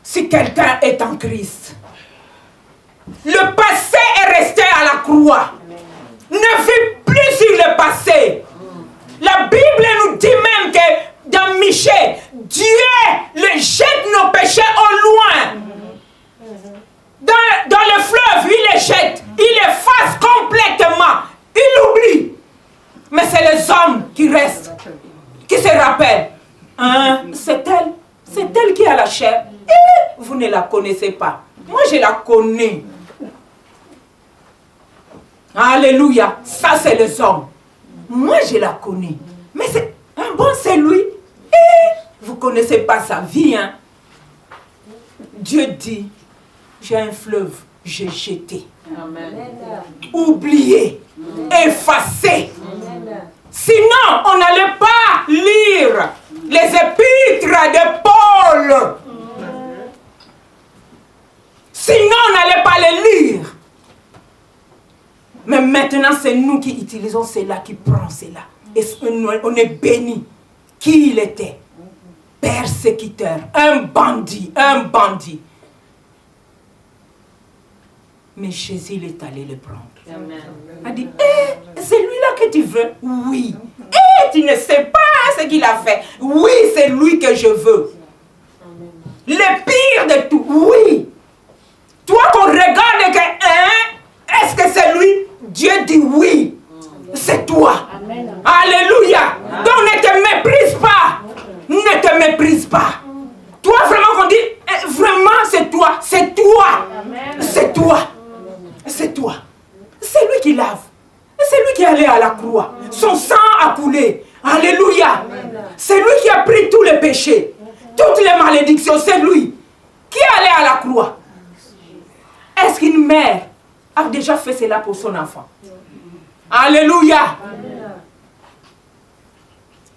Speaker 2: Si quelqu'un est en Christ, le passé est resté à la croix. Ne vis plus sur le passé. La Bible nous dit même que dans Michée, Dieu le jette nos péchés au loin. Dans le fleuve, il les jette. Il efface complètement. Il oublie. Mais c'est les hommes qui restent, qui se rappellent. Hein? C'est elle qui a la chair. Et vous ne la connaissez pas. Moi, je la connais. Alléluia. Ça, c'est les hommes. Moi, je la connais. Mais c'est bon, c'est lui. Et vous ne connaissez pas sa vie. Hein? Dieu dit, j'ai un fleuve, j'ai jeté. Amen. Oublié. Effacé. Amen. Sinon, on n'allait pas lire les épîtres de Paul. Sinon, on n'allait pas les lire. Mais maintenant, c'est nous qui utilisons cela, qui prenons cela. Et on est béni. Qui il était? Persécuteur, un bandit, un bandit. Mais Jésus, il est allé le prendre. Amen. Il a dit, c'est lui-là que tu veux? Oui. Tu ne sais pas ce qu'il a fait? Oui, c'est lui que je veux. Amen. Le pire de tout, oui. Toi qu'on regarde que, est-ce que c'est lui? Dieu dit oui. C'est toi. Amen. Alléluia. Amen. Donc ne te méprise pas. Ne te méprise pas. Toi vraiment qu'on dit, vraiment c'est toi. C'est toi. C'est toi. C'est toi. C'est lui qui lave. C'est lui qui est allé à la croix. Son sang a coulé. Alléluia. C'est lui qui a pris tous les péchés. Toutes les malédictions. C'est lui qui est allé à la croix. Est-ce qu'une mère a déjà fait cela pour son enfant? Alléluia.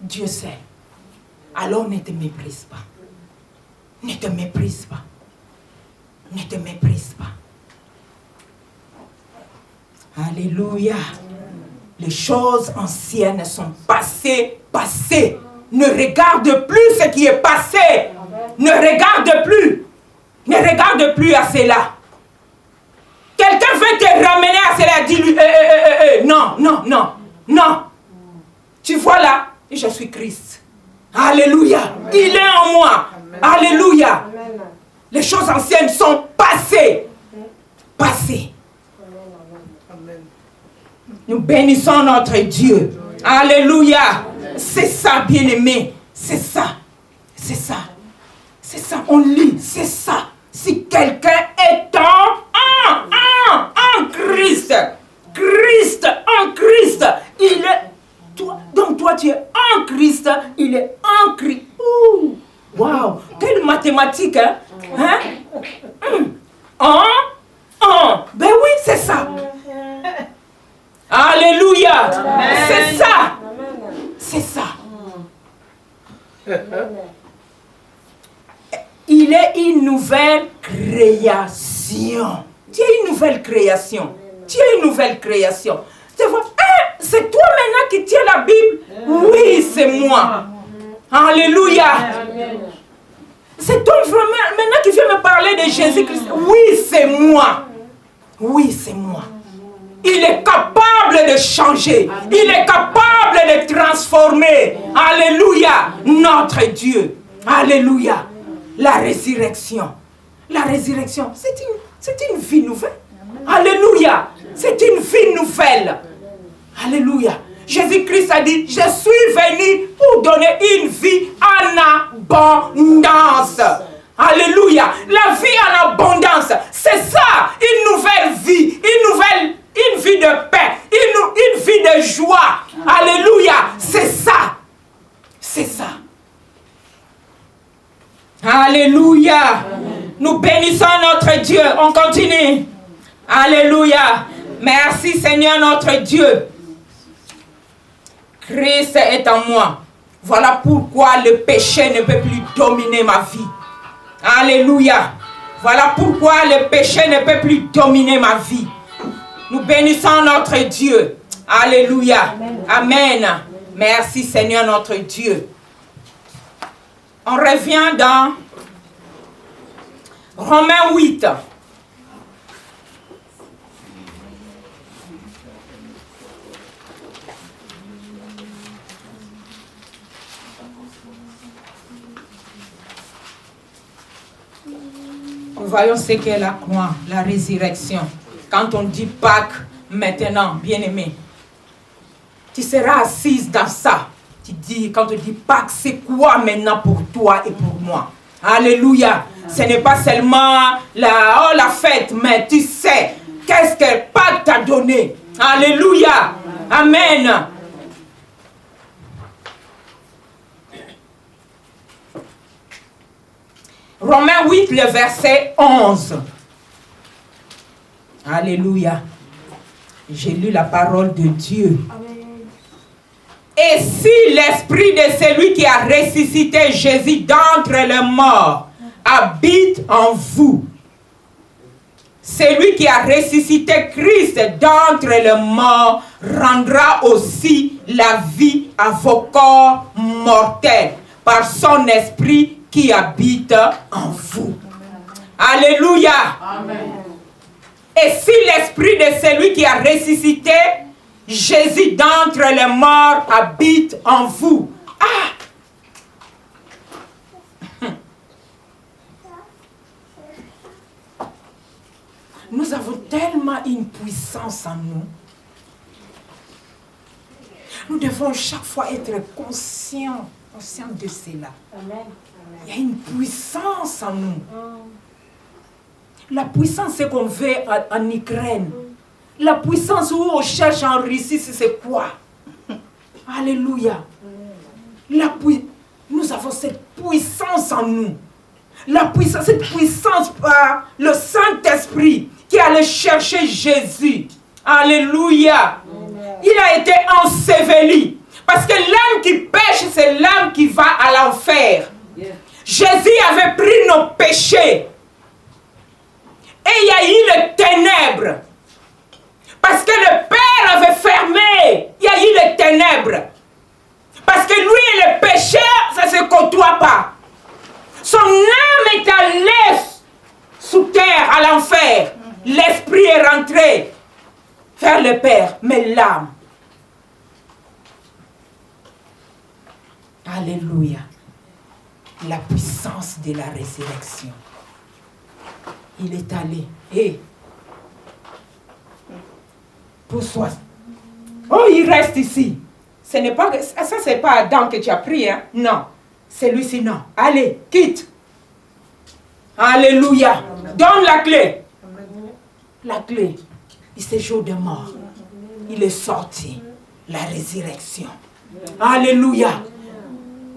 Speaker 2: Dieu sait. Alors ne te méprise pas. Ne te méprise pas. Ne te méprise pas. Alléluia. Les choses anciennes sont passées. Ne regarde plus ce qui est passé. Ne regarde plus. Ne regarde plus à cela. Quelqu'un veut te ramener à cela. Dis-lui, non. Tu vois là, je suis Christ. Alléluia. Il est en moi. Alléluia. Les choses anciennes sont passées. Nous bénissons notre Dieu. Alléluia. C'est ça, bien-aimé. C'est ça. On lit. C'est ça. Si quelqu'un est en Christ, en Christ, il est... Donc toi, tu es en Christ, il est en Christ. Waouh, quelle mathématique, hein? Ben oui, c'est ça. Alléluia. C'est ça. Il est une nouvelle création. Tu es une nouvelle création. Tu vois, c'est toi maintenant qui tiens la Bible? Oui, c'est moi. Alléluia. C'est toi vraiment maintenant qui viens me parler de Jésus-Christ? Oui, c'est moi. Il est capable de changer. Il est capable de transformer. Alléluia. Notre Dieu. Alléluia. La résurrection, c'est une vie nouvelle. Alléluia. C'est une vie nouvelle. Alléluia. Jésus-Christ a dit, je suis venu pour donner une vie en abondance. Alléluia. La vie en abondance, c'est ça. Une nouvelle vie. Une vie de paix. Une vie de joie. Alléluia. C'est ça. Alléluia. Amen. Nous bénissons notre Dieu. On continue. Alléluia. Merci Seigneur notre Dieu. Christ est en moi. Voilà pourquoi le péché ne peut plus dominer ma vie. Alléluia. Voilà pourquoi le péché ne peut plus dominer ma vie. Nous bénissons notre Dieu. Alléluia. Amen. Merci Seigneur notre Dieu. On revient dans Romains 8. Voyons ce qu'est la croix, la résurrection. Quand on dit Pâques, maintenant, bien-aimé, tu seras assise dans ça. Quand on dit Pâques, c'est quoi maintenant pour toi et pour moi? Alléluia. Ce n'est pas seulement la fête, mais tu sais qu'est-ce que Pâques t'a donné. Alléluia. Amen. Romains 8, le verset 11. Alléluia. J'ai lu la parole de Dieu. Amen. Et si l'esprit de celui qui a ressuscité Jésus d'entre les morts habite en vous, celui qui a ressuscité Christ d'entre les morts rendra aussi la vie à vos corps mortels par son esprit qui habite en vous. Alléluia. Amen. Et si l'esprit de celui qui a ressuscité Jésus d'entre les morts habite en vous. Nous avons tellement une puissance en nous. Nous devons chaque fois être conscients de cela. Amen. Il y a une puissance en nous. La puissance, c'est qu'on veut en Ukraine. La puissance où on cherche en Russie, c'est quoi? Alléluia. Nous avons cette puissance en nous. Cette puissance par le Saint-Esprit qui allait chercher Jésus. Alléluia. Il a été enseveli. Parce que l'âme qui pêche, c'est l'âme qui va à l'enfer. Jésus avait pris nos péchés. Et il y a eu les ténèbres. Parce que le Père avait fermé. Il y a eu les ténèbres. Parce que lui et le péché, ça ne se côtoie pas. Son âme est allée sous terre, à l'enfer. L'esprit est rentré vers le Père. Mais l'âme. Alléluia. La puissance de la résurrection. Il est allé. Et pour soi. Oh, il reste ici. Ce n'est pas, ça, c'est pas Adam que tu as pris, hein? Non. C'est lui-ci, non. Allez, quitte. Alléluia. Donne la clé. La clé. Il séjour de mort. Il est sorti. La résurrection. Alléluia.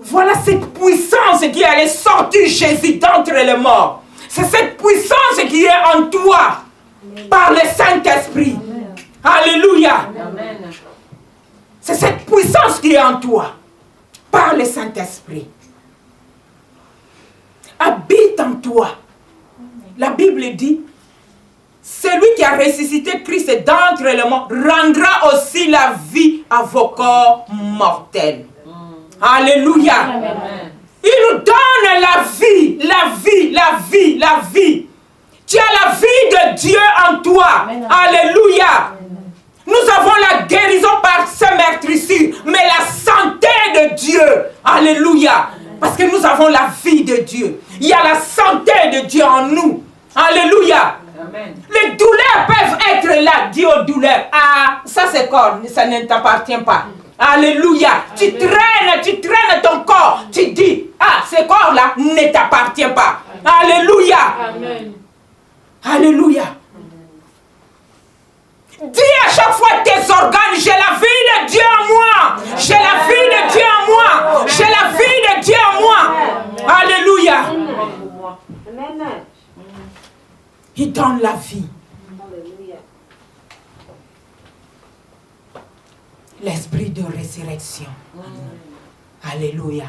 Speaker 2: Voilà cette puissance qui allait sortir Jésus d'entre les morts. C'est cette puissance qui est en toi par le Saint-Esprit. Alléluia. C'est cette puissance qui est en toi par le Saint-Esprit. Habite en toi. La Bible dit, celui qui a ressuscité Christ d'entre les morts rendra aussi la vie à vos corps mortels. Alléluia. Amen. Il nous donne la vie, la vie, la vie, la vie. Tu as la vie de Dieu en toi. Amen. Alléluia. Amen. Nous avons la guérison par ce meurtrissure, mais la santé de Dieu. Alléluia. Amen. Parce que nous avons la vie de Dieu. Il y a la santé de Dieu en nous. Alléluia. Amen. Les douleurs peuvent être là. Dis aux douleurs, ah, ça c'est corps, ça ne t'appartient pas. Alléluia. Tu traînes ton corps. Tu dis, ah, ce corps-là ne t'appartient pas. Alléluia. Amen. Alléluia. Dis à chaque fois tes organes, j'ai la vie de Dieu en moi. J'ai la vie de Dieu en moi. J'ai la vie de Dieu en moi. Alléluia. Il donne la vie. L'esprit de résurrection. Alléluia.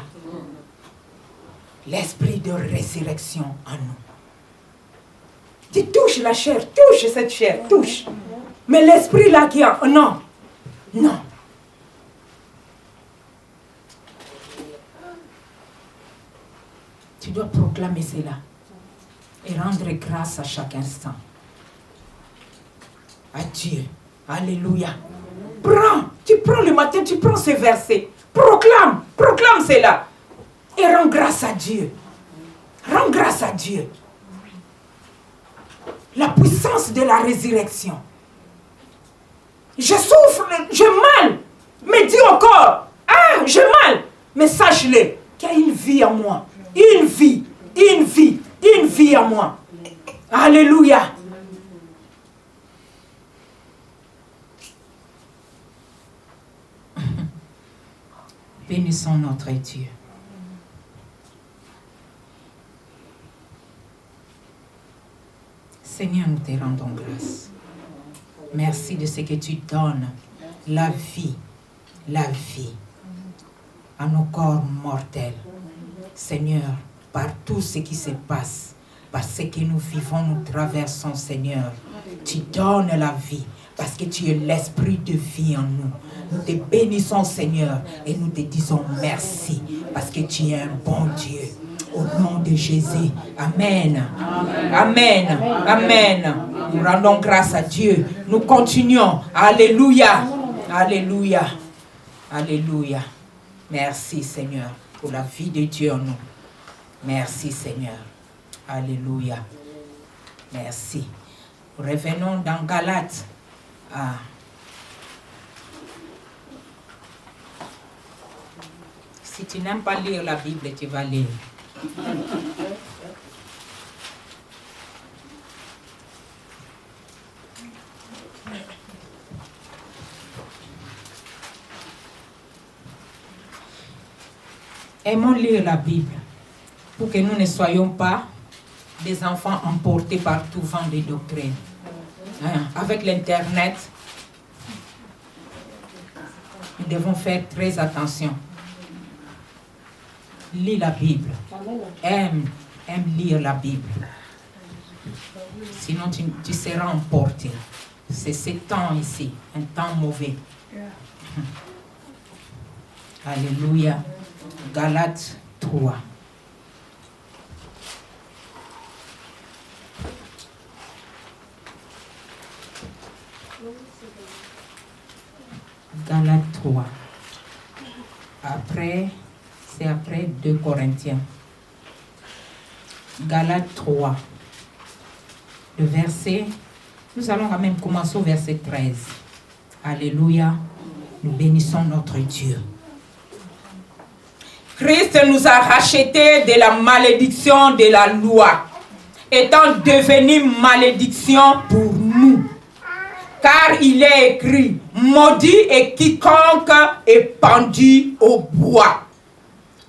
Speaker 2: L'esprit de résurrection en nous. Tu touches la chair, touche cette chair, touche. Mais l'esprit là qui a... Non. Non. Tu dois proclamer cela. Et rendre grâce à chaque instant. À Dieu. Alléluia. Prends, tu prends le matin, tu prends ces versets. Proclame cela. Et rends grâce à Dieu. Rends grâce à Dieu. La puissance de la résurrection. Je souffre, j'ai mal. Mais dis au corps, ah, j'ai mal. Mais sache-le, qu'il y a une vie en moi. Une vie en moi. Alléluia. Bénissons notre Dieu. Seigneur, nous te rendons grâce. Merci de ce que tu donnes, la vie à nos corps mortels. Seigneur, par tout ce qui se passe, par ce que nous vivons, nous traversons, Seigneur, tu donnes la vie. Parce que tu es l'esprit de vie en nous. Nous te bénissons, Seigneur, et nous te disons merci, parce que tu es un bon Dieu. Au nom de Jésus. Amen. Amen. Amen. Amen. Nous rendons grâce à Dieu. Nous continuons. Alléluia. Alléluia. Alléluia. Merci, Seigneur, pour la vie de Dieu en nous. Merci, Seigneur. Alléluia. Merci. Revenons dans Galates. Ah. Si tu n'aimes pas lire la Bible, tu vas lire. Aimons lire la Bible pour que nous ne soyons pas des enfants emportés par tout vent de doctrine. Avec l'Internet, nous devons faire très attention. Lis la Bible. Aime lire la Bible. Sinon, tu seras emporté. C'est ce temps ici, un temps mauvais. Alléluia. Galates 3. Galates 3. C'est après 2 Corinthiens. Galates 3. Le verset, nous allons quand même commencer au verset 13. Alléluia. Nous bénissons notre Dieu. Christ nous a rachetés de la malédiction de la loi, étant devenu malédiction pour nous. Car il est écrit, maudit est quiconque est pendu au bois.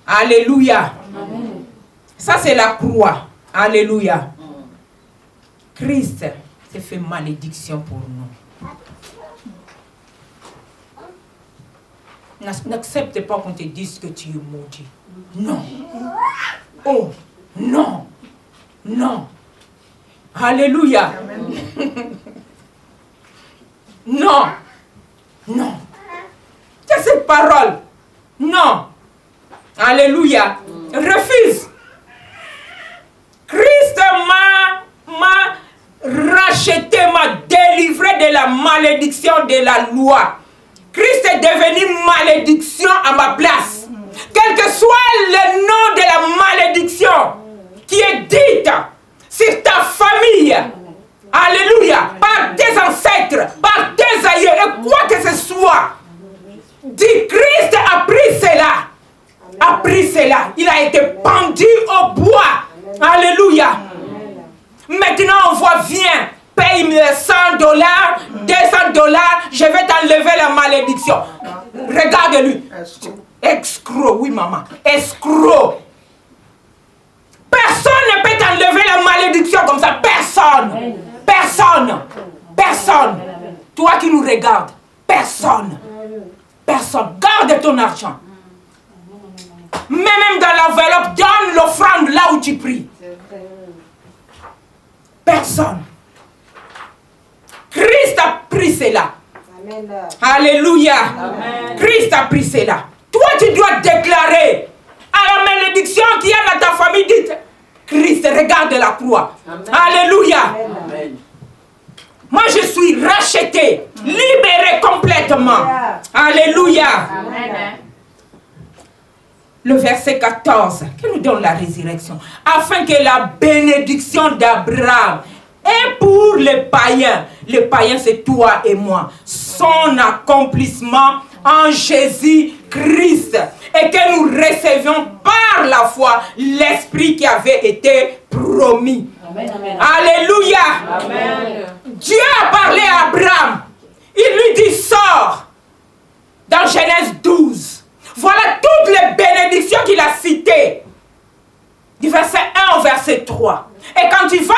Speaker 2: Alléluia. Amen. Ça c'est la croix. Alléluia. Christ s'est fait malédiction pour nous. N'accepte pas qu'on te dise que tu es maudit. Non. Oh, non. Non. Alléluia. Amen. Non. Non. C'est cette parole. Non. Alléluia. Refuse. Christ m'a racheté, m'a délivré de la malédiction de la loi. Christ est devenu malédiction à ma place. Quel que soit le nom de la malédiction qui est dite sur ta famille, alléluia, par tes ancêtres, par tes aïeux, et quoi que ce soit, dit Christ a pris cela. A pris cela. Il a été pendu au bois. Alléluia. Maintenant on voit, viens, paye-moi $100, $200, je vais t'enlever la malédiction. Regarde-lui. Escroc, oui maman. Escroc. Personne ne peut t'enlever la malédiction comme ça. Personne. Personne. Personne. Toi qui nous regardes. Personne. Personne. Garde ton argent. Même dans l'enveloppe, donne l'offrande là où tu pries. Personne. Christ a pris cela. Amen. Alléluia. Amen. Christ a pris cela. Toi, tu dois déclarer à la malédiction qui est dans ta famille, dites, Christ, regarde la croix. Amen. Alléluia. Amen. Moi, je suis racheté, libéré complètement. Alléluia. Amen. Le verset 14, qui nous donne la résurrection, afin que la bénédiction d'Abraham et pour les païens c'est toi et moi, son accomplissement en Jésus-Christ, et que nous recevions par la foi l'Esprit qui avait été promis. Amen, amen. Alléluia. Amen. Dieu a parlé à Abraham, il lui dit sors, dans Genèse 12. Voilà toutes les bénédictions qu'il a citées. Du verset 1 au verset 3. Et quand tu vas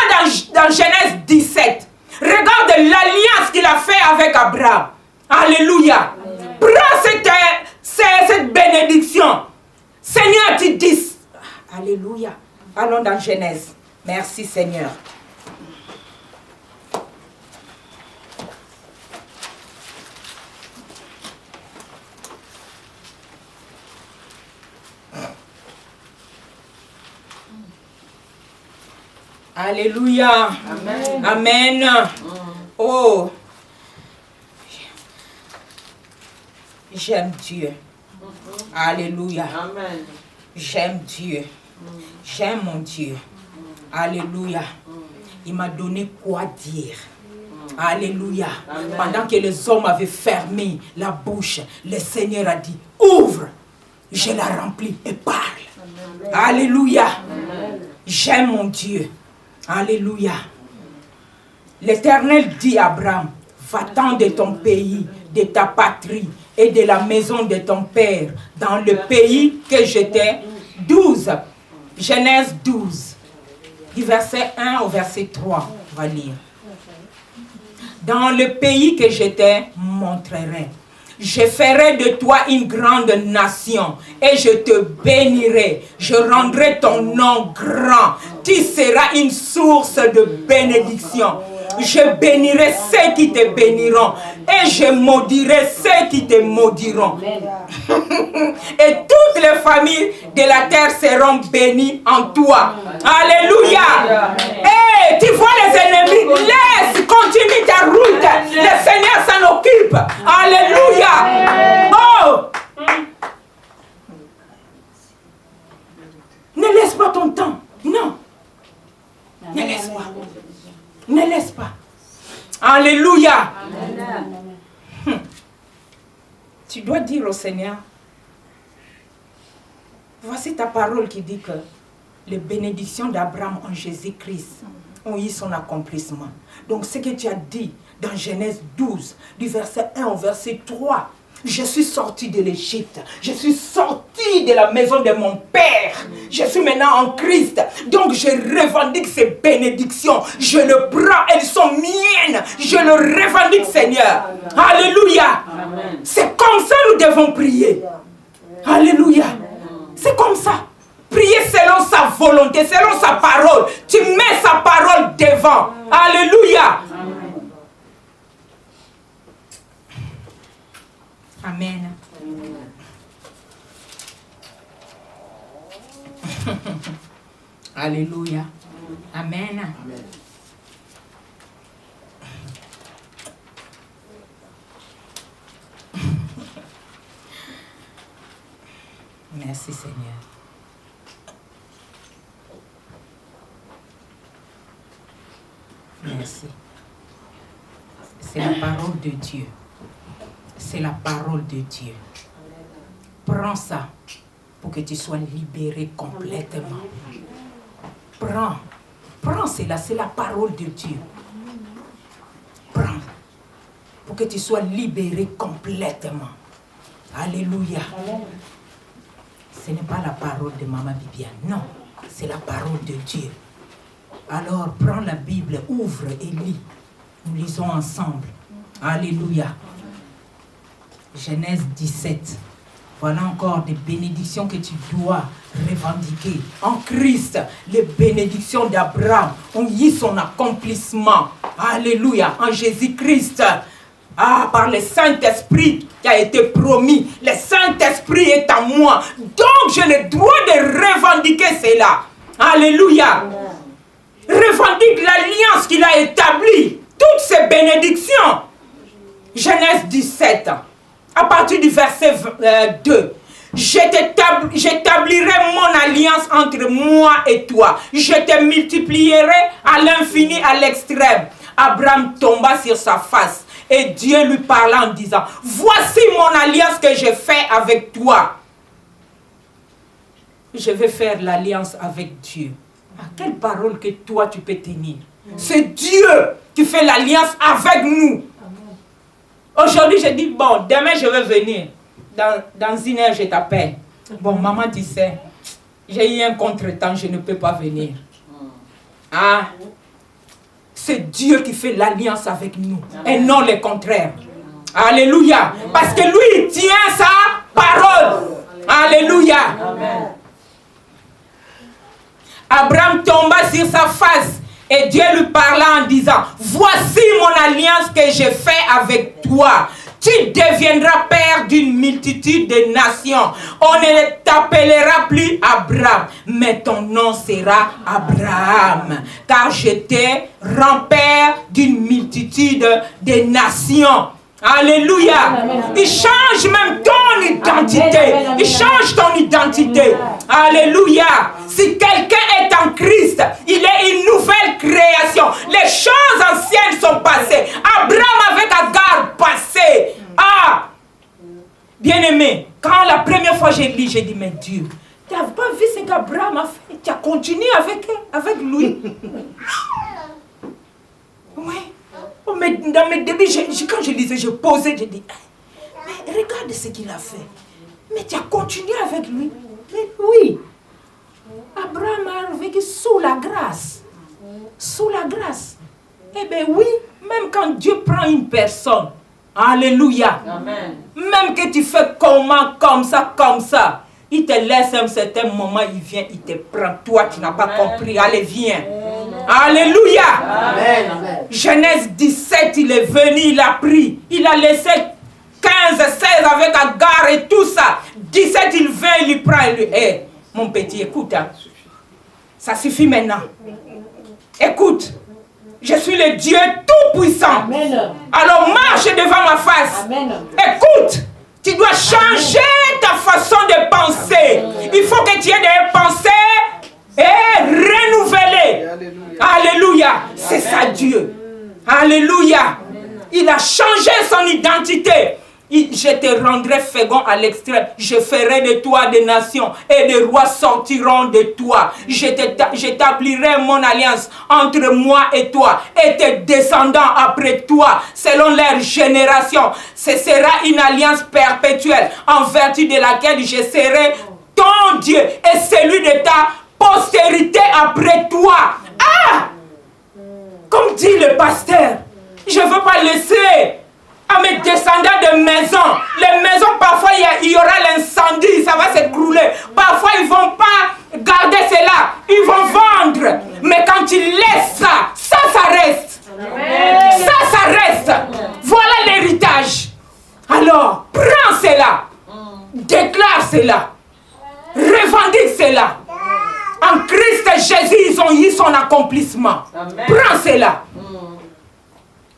Speaker 2: dans Genèse 17, regarde l'alliance qu'il a fait avec Abraham. Alléluia. Prends cette bénédiction. Seigneur, tu dis. Alléluia. Allons dans Genèse. Merci Seigneur. Alléluia. Amen. Amen. Oh. J'aime Dieu. Alléluia. Amen. J'aime Dieu. J'aime mon Dieu. Alléluia. Il m'a donné quoi dire. Alléluia. Amen. Pendant que les hommes avaient fermé la bouche, le Seigneur a dit, ouvre. Je la remplis et parle. Amen. Alléluia. Amen. J'aime mon Dieu. Alléluia. L'Éternel dit à Abraham, va-t'en de ton pays, de ta patrie et de la maison de ton père, dans le pays que je t'ai. 12. Genèse 12. Du verset 1 au verset 3. On va lire. Dans le pays que je te montrerai. Je ferai de toi une grande nation et je te bénirai. Je rendrai ton nom grand. Tu seras une source de bénédiction. Je bénirai ceux qui te béniront et je maudirai ceux qui te maudiront. Et toutes les familles de la terre seront bénies en toi. Alléluia. Et tu vois les ennemis, laisse, continue ta route. Le Seigneur s'en occupe. Alléluia. Oh. Ne laisse pas ton temps. Non. Ne laisse pas. Ne laisse pas. Alléluia. Tu dois dire au Seigneur, voici ta parole qui dit que les bénédictions d'Abraham en Jésus-Christ ont eu son accomplissement. Donc ce que tu as dit dans Genèse 12, du verset 1 au verset 3, je suis sorti de l'Égypte, je suis sorti de la maison de mon père, je suis maintenant en Christ, donc je revendique ces bénédictions, je le prends, elles sont miennes, je le revendique Seigneur. Alléluia. C'est comme ça que nous devons prier. Alléluia. C'est comme ça. Prier selon sa volonté, selon sa parole. Tu mets sa parole devant. Alléluia. Amen. Alléluia. Amen. Merci Seigneur. Merci. C'est la parole de Dieu. C'est la parole de Dieu. Prends ça pour que tu sois libéré complètement. Prends cela, c'est la parole de Dieu. Prends pour que tu sois libéré complètement. Alléluia. Ce n'est pas la parole de Maman Bibiane, non, c'est la parole de Dieu. Alors prends la Bible, ouvre et lis. Nous lisons ensemble. Alléluia. Genèse 17. Voilà encore des bénédictions que tu dois revendiquer. En Christ, les bénédictions d'Abraham ont eu son accomplissement. Alléluia. En Jésus-Christ, par le Saint-Esprit qui a été promis. Le Saint-Esprit est en moi. Donc, j'ai le droit de revendiquer cela. Alléluia. Revendique l'alliance qu'il a établie. Toutes ces bénédictions. Genèse 17. À partir du verset 2. J'établirai mon alliance entre moi et toi. Je te multiplierai à l'infini, à l'extrême. Abraham tomba sur sa face. Et Dieu lui parla en disant, voici mon alliance que je fais avec toi. Je vais faire l'alliance avec Dieu. Quelle parole que toi tu peux tenir? C'est Dieu qui fait l'alliance avec nous. Aujourd'hui, je dis, bon, demain je vais venir. Dans une heure, je t'appelle. Bon, maman disait, j'ai eu un contretemps, je ne peux pas venir. Ah, c'est Dieu qui fait l'alliance avec nous. Et non le contraire. Alléluia. Parce que lui, il tient sa parole. Alléluia. Amen. Abraham tomba sur sa face. Et Dieu lui parla en disant, voici mon alliance que je fais avec toi. Tu deviendras père d'une multitude de nations. On ne t'appellera plus Abraham, mais ton nom sera Abraham. Car je t'ai rendu père d'une multitude de nations. Alléluia. Il change même ton identité. Il change ton identité. Alléluia. Si quelqu'un est en Christ, il est une nouvelle création. Les choses anciennes sont passées. Abraham avec Agar passé. Ah, bien-aimé, quand la première fois j'ai lu, j'ai dit, mais Dieu, tu n'as pas vu ce qu'Abraham a fait? Tu as continué avec lui. Oui. Oh, mais dans mes débuts, quand je lisais, je posais, je dis, mais regarde ce qu'il a fait. Mais tu as continué avec lui. Mais oui. Abraham a vécu sous la grâce. Sous la grâce. Eh bien oui, même quand Dieu prend une personne, alléluia. Amen. Même même que tu fais comment, comme ça, il te laisse à un certain moment, il vient, il te prend. Toi, tu n'as pas compris. Allez, viens. Alléluia.
Speaker 1: Amen.
Speaker 2: Genèse 17, il est venu, il a pris. Il a laissé 15, 16 avec Agar et tout ça. 17, il vient, il lui prend. Il lui dit, mon petit, écoute. Hein. Ça suffit maintenant. Écoute. Je suis le Dieu tout-puissant. Alors marche devant ma face. Amen. Écoute. Tu dois changer ta façon de penser. Il faut que tu aies des pensées renouvelées. Alléluia. C'est ça Dieu. Alléluia. Il a changé son identité. Je te rendrai fécond à l'extrême. Je ferai de toi des nations et des rois sortiront de toi. J'établirai mon alliance entre moi et toi et tes descendants après toi, selon leur génération. Ce sera une alliance perpétuelle en vertu de laquelle je serai ton Dieu et celui de ta postérité après toi. Ah! Comme dit le pasteur, je ne veux pas laisser à mes descendants de maisons. Les maisons, parfois, il y aura l'incendie, ça va s'écrouler. Parfois, ils ne vont pas garder cela. Ils vont vendre. Mais quand tu laisses ça, ça reste. Amen. Ça reste. Voilà l'héritage. Alors, prends cela. Déclare cela. Revendique cela. En Christ Jésus, ils ont eu son accomplissement. Amen. Prends cela.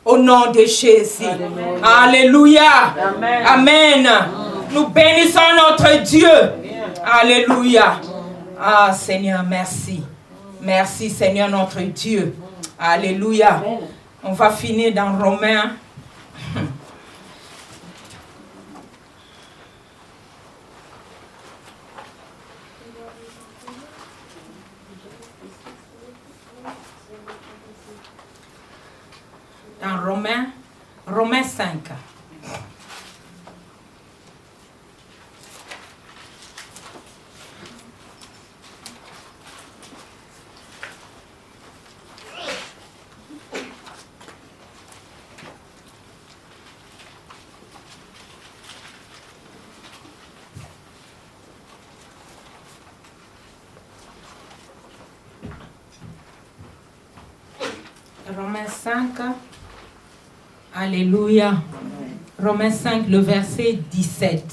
Speaker 2: Au nom de Jésus. Amen. Alléluia. Amen. Amen. Nous bénissons notre Dieu. Amen. Alléluia. Ah Seigneur, merci. Merci Seigneur notre Dieu. Alléluia. Amen. On va finir dans Romains. Dans Romains 5. Romains 5. Alléluia. Romains 5, le verset 17.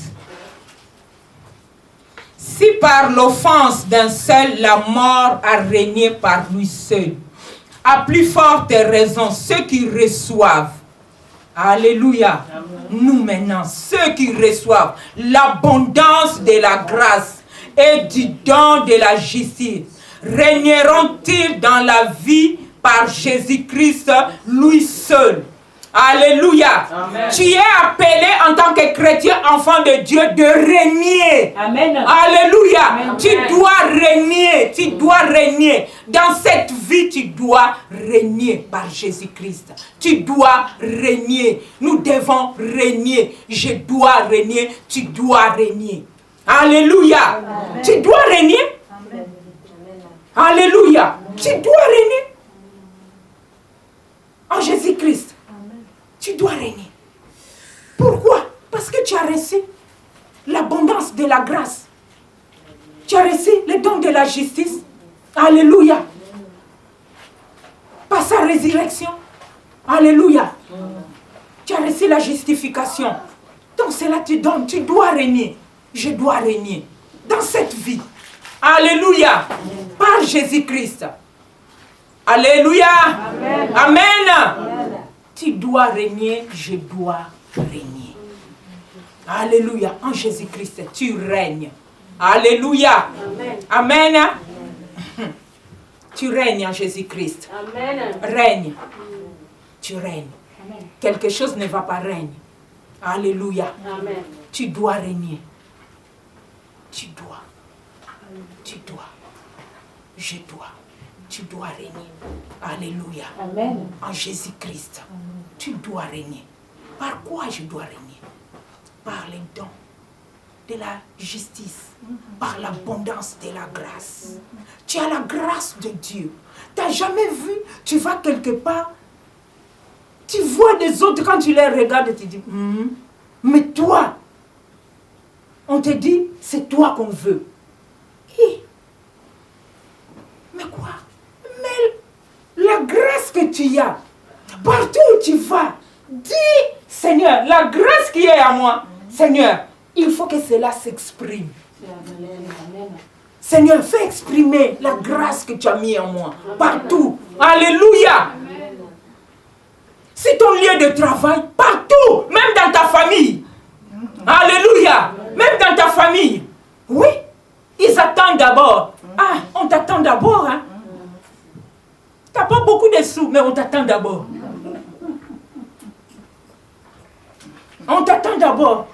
Speaker 2: Si par l'offense d'un seul la mort a régné par lui seul, à plus forte raison, ceux qui reçoivent, alléluia, nous maintenant, ceux qui reçoivent l'abondance de la grâce et du don de la justice, régneront-ils dans la vie par Jésus-Christ, lui seul. Alléluia. Amen. Tu es appelé en tant que chrétien, enfant de Dieu, de régner. Amen. Alléluia. Amen. Tu dois régner. Tu dois régner. Dans cette vie, tu dois régner par Jésus-Christ. Tu dois régner. Nous devons régner. Je dois régner. Tu dois régner. Alléluia. Amen. Tu dois régner. Amen. Alléluia. Amen. Tu dois régner. En Jésus-Christ. Tu dois régner. Pourquoi? Parce que tu as reçu l'abondance de la grâce. Tu as reçu le don de la justice. Alléluia. Par sa résurrection. Alléluia. Tu as reçu la justification. Donc cela te donne. Tu dois régner. Je dois régner. Dans cette vie. Alléluia. Par Jésus-Christ. Alléluia. Amen. Amen. Amen. Tu dois régner, je dois régner. Alléluia. En Jésus-Christ, tu règnes. Alléluia. Amen. Amen. Tu règnes en Jésus-Christ. Amen. Règne. Tu règnes. Amen. Quelque chose ne va pas régner. Alléluia. Amen. Tu dois régner. Tu dois. Tu dois. Je dois. Tu dois régner. Alléluia. Amen. En Jésus-Christ. Tu dois régner. Par quoi je dois régner? Par les dons de la justice. Par l'abondance de la grâce. Tu as la grâce de Dieu. Tu n'as jamais vu, tu vas quelque part, tu vois des autres, quand tu les regardes, tu dis, mais toi, On te dit, c'est toi qu'on veut. Hi. Mais quoi? Mais la grâce que tu as, partout où tu vas, dis, Seigneur, la grâce qui est à moi, Seigneur, il faut que cela s'exprime. Seigneur, fais exprimer la grâce que tu as mis en moi, partout. Alléluia. C'est ton lieu de travail, partout, même dans ta famille. Alléluia. Même dans ta famille. Oui, ils attendent d'abord. Ah, on t'attend d'abord, hein. T'as pas beaucoup de sous, mais on t'attend d'abord. On t'attend d'abord.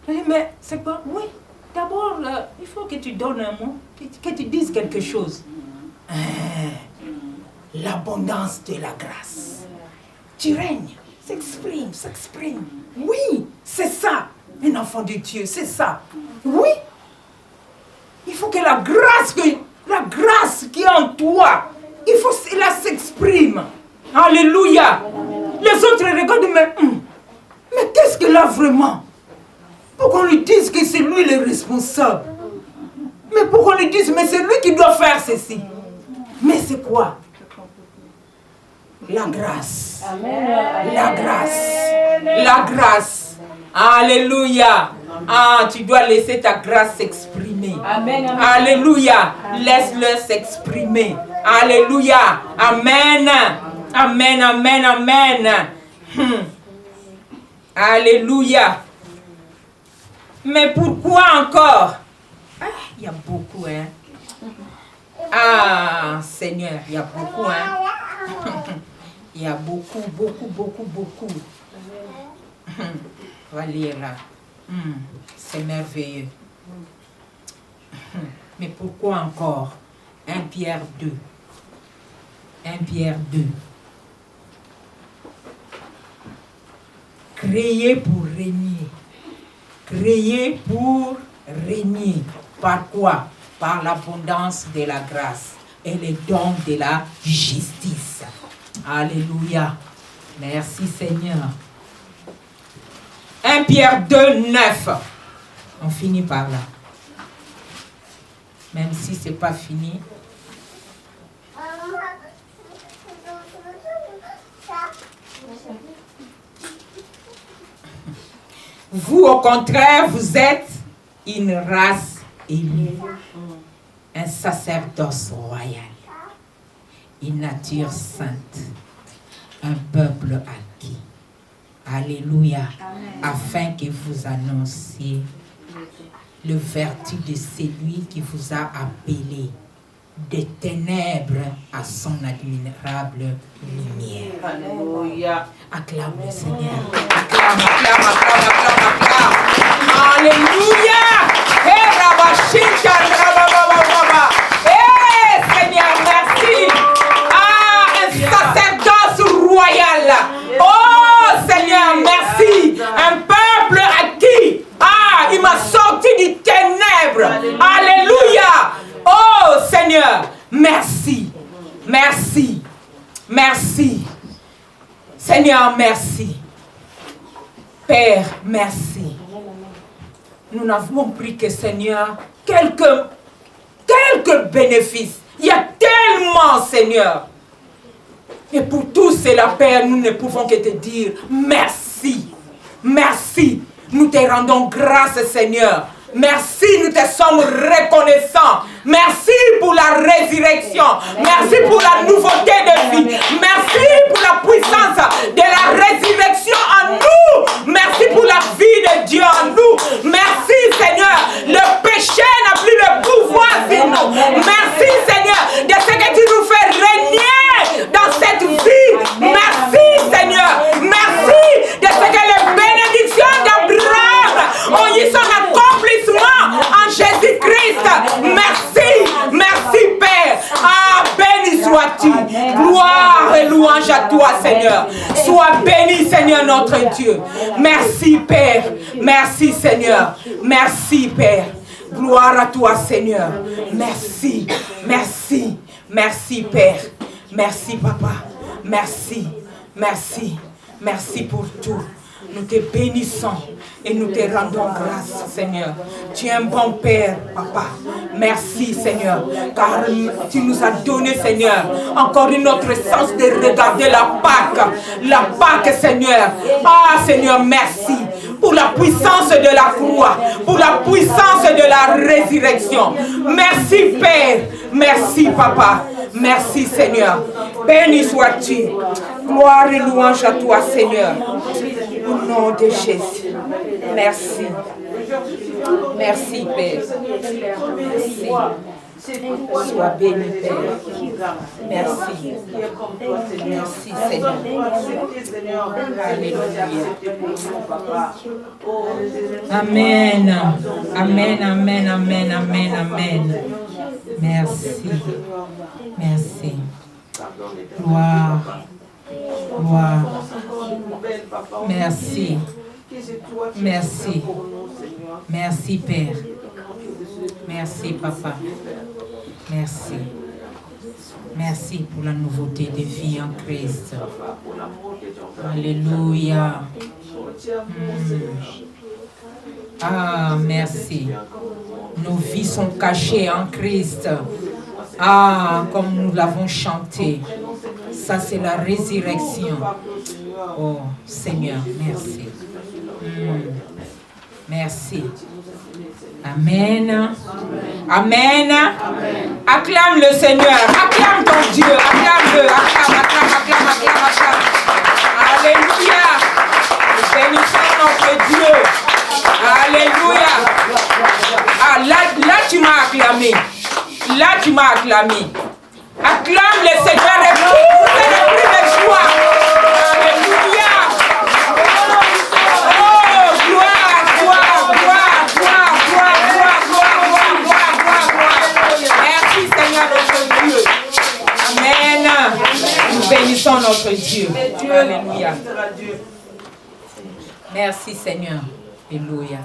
Speaker 2: Mais c'est quoi? Oui, d'abord, il faut que tu donnes un mot, que tu dises quelque chose. L'abondance de la grâce. Tu règnes, s'exprime, s'exprime. Oui, c'est ça, un enfant de Dieu, c'est ça. Oui, il faut que la grâce qui est en toi, il faut que cela s'exprime. Alléluia. Les autres regardent, mais qu'est-ce qu'il a vraiment? Pour qu'on lui dise que c'est lui le responsable. Mais pour qu'on lui dise, mais c'est lui qui doit faire ceci. Mais c'est quoi? La grâce. La grâce. La grâce. Alléluia. Ah, tu dois laisser ta grâce s'exprimer. Alléluia. Laisse-le s'exprimer. Alléluia. Amen. Amen, amen, amen. Alléluia. Mais pourquoi encore? Ah, il y a beaucoup, hein. Ah, Seigneur, il y a beaucoup, hein. Il y a beaucoup, beaucoup, beaucoup, beaucoup. On va lire là. C'est merveilleux. Mais pourquoi encore? 1 Pierre 2. 1 Pierre 2. Créé pour régner. Créé pour régner. Par quoi? Par l'abondance de la grâce et les dons de la justice. Alléluia. Merci Seigneur. 1 Pierre 2, 9. On finit par là. Même si ce n'est pas fini. Vous, au contraire, vous êtes une race élue, un sacerdoce royal, une nature sainte, un peuple acquis. Alléluia. Afin que vous annonciez le vertu de celui qui vous a appelé des ténèbres à son admirable lumière.
Speaker 1: Alléluia.
Speaker 2: Acclame le Seigneur. Acclame, acclame, acclame, acclame, acclame. Alléluia. Seigneur, merci. Ah, un sacerdoce royal. Oh, Seigneur, merci. Un peuple acquis. Ah, il m'a sorti du ténèbres. Alléluia. Oh, Seigneur, merci. Merci. Merci. Seigneur, merci. Père, merci. Nous n'avons pris que, Seigneur, quelques bénéfices. Il y a tellement, Seigneur. Et pour tout cela, Père, nous ne pouvons que te dire merci. Merci. Nous te rendons grâce, Seigneur. Merci, nous te sommes reconnaissants. Merci pour la résurrection. Merci pour la nouveauté de vie. Merci pour la puissance de la résurrection en nous. Merci pour la vie de Dieu en nous. Merci, Seigneur. Le péché n'a plus le pouvoir sur nous. Merci, Seigneur, de ce que tu nous fais régner dans cette vie. Merci, Seigneur. Merci de ce que les bénédictions d'Abraham ont eu son accomplissement en Jésus-Christ. Merci, merci Père. Ah, béni sois-tu. Gloire et louange à toi, Seigneur. Sois béni, Seigneur notre Dieu. Merci Père. Merci Seigneur. Merci Père. Gloire à toi, Seigneur. Merci, merci, merci Père. Merci Papa. Merci, merci, merci pour tout. Nous te bénissons et nous te rendons grâce, Seigneur. Tu es un bon Père, Papa. Merci, Seigneur, car tu nous as donné, Seigneur, encore une autre chance de regarder la Pâque. La Pâque, Seigneur. Ah, Seigneur, merci pour la puissance de la croix, pour la puissance de la résurrection. Merci, Père. Merci, Papa. Merci, Seigneur. Béni sois-tu. Gloire et louange à toi, Seigneur. Au nom de Jésus. Merci. Merci, Père. Merci. Sois béni, Père. Merci. Merci, Seigneur. Alléluia. Amen. Amen, amen, amen, amen, amen. Merci. Merci. Gloire. Gloire. Merci. Merci. Merci, Père. Merci, Papa. Merci. Merci pour la nouveauté de vie en Christ. Alléluia. Ah, merci. Nos vies sont cachées en Christ. Ah, comme nous l'avons chanté. Ça, c'est la résurrection. Oh, Seigneur, merci. Merci. Amen. Amen. Acclame le Seigneur. Acclame ton Dieu. Acclame-le. Acclame. Alléluia. Bénissons notre Dieu. Alléluia. Ah, là tu m'as acclamé. Là tu m'as acclamé. Acclame le Seigneur et pousse le cri de joie. Alléluia. Oh, gloire. Merci Seigneur notre Dieu. Amen. Nous bénissons notre Dieu. Alléluia. Merci Seigneur. Alléluia.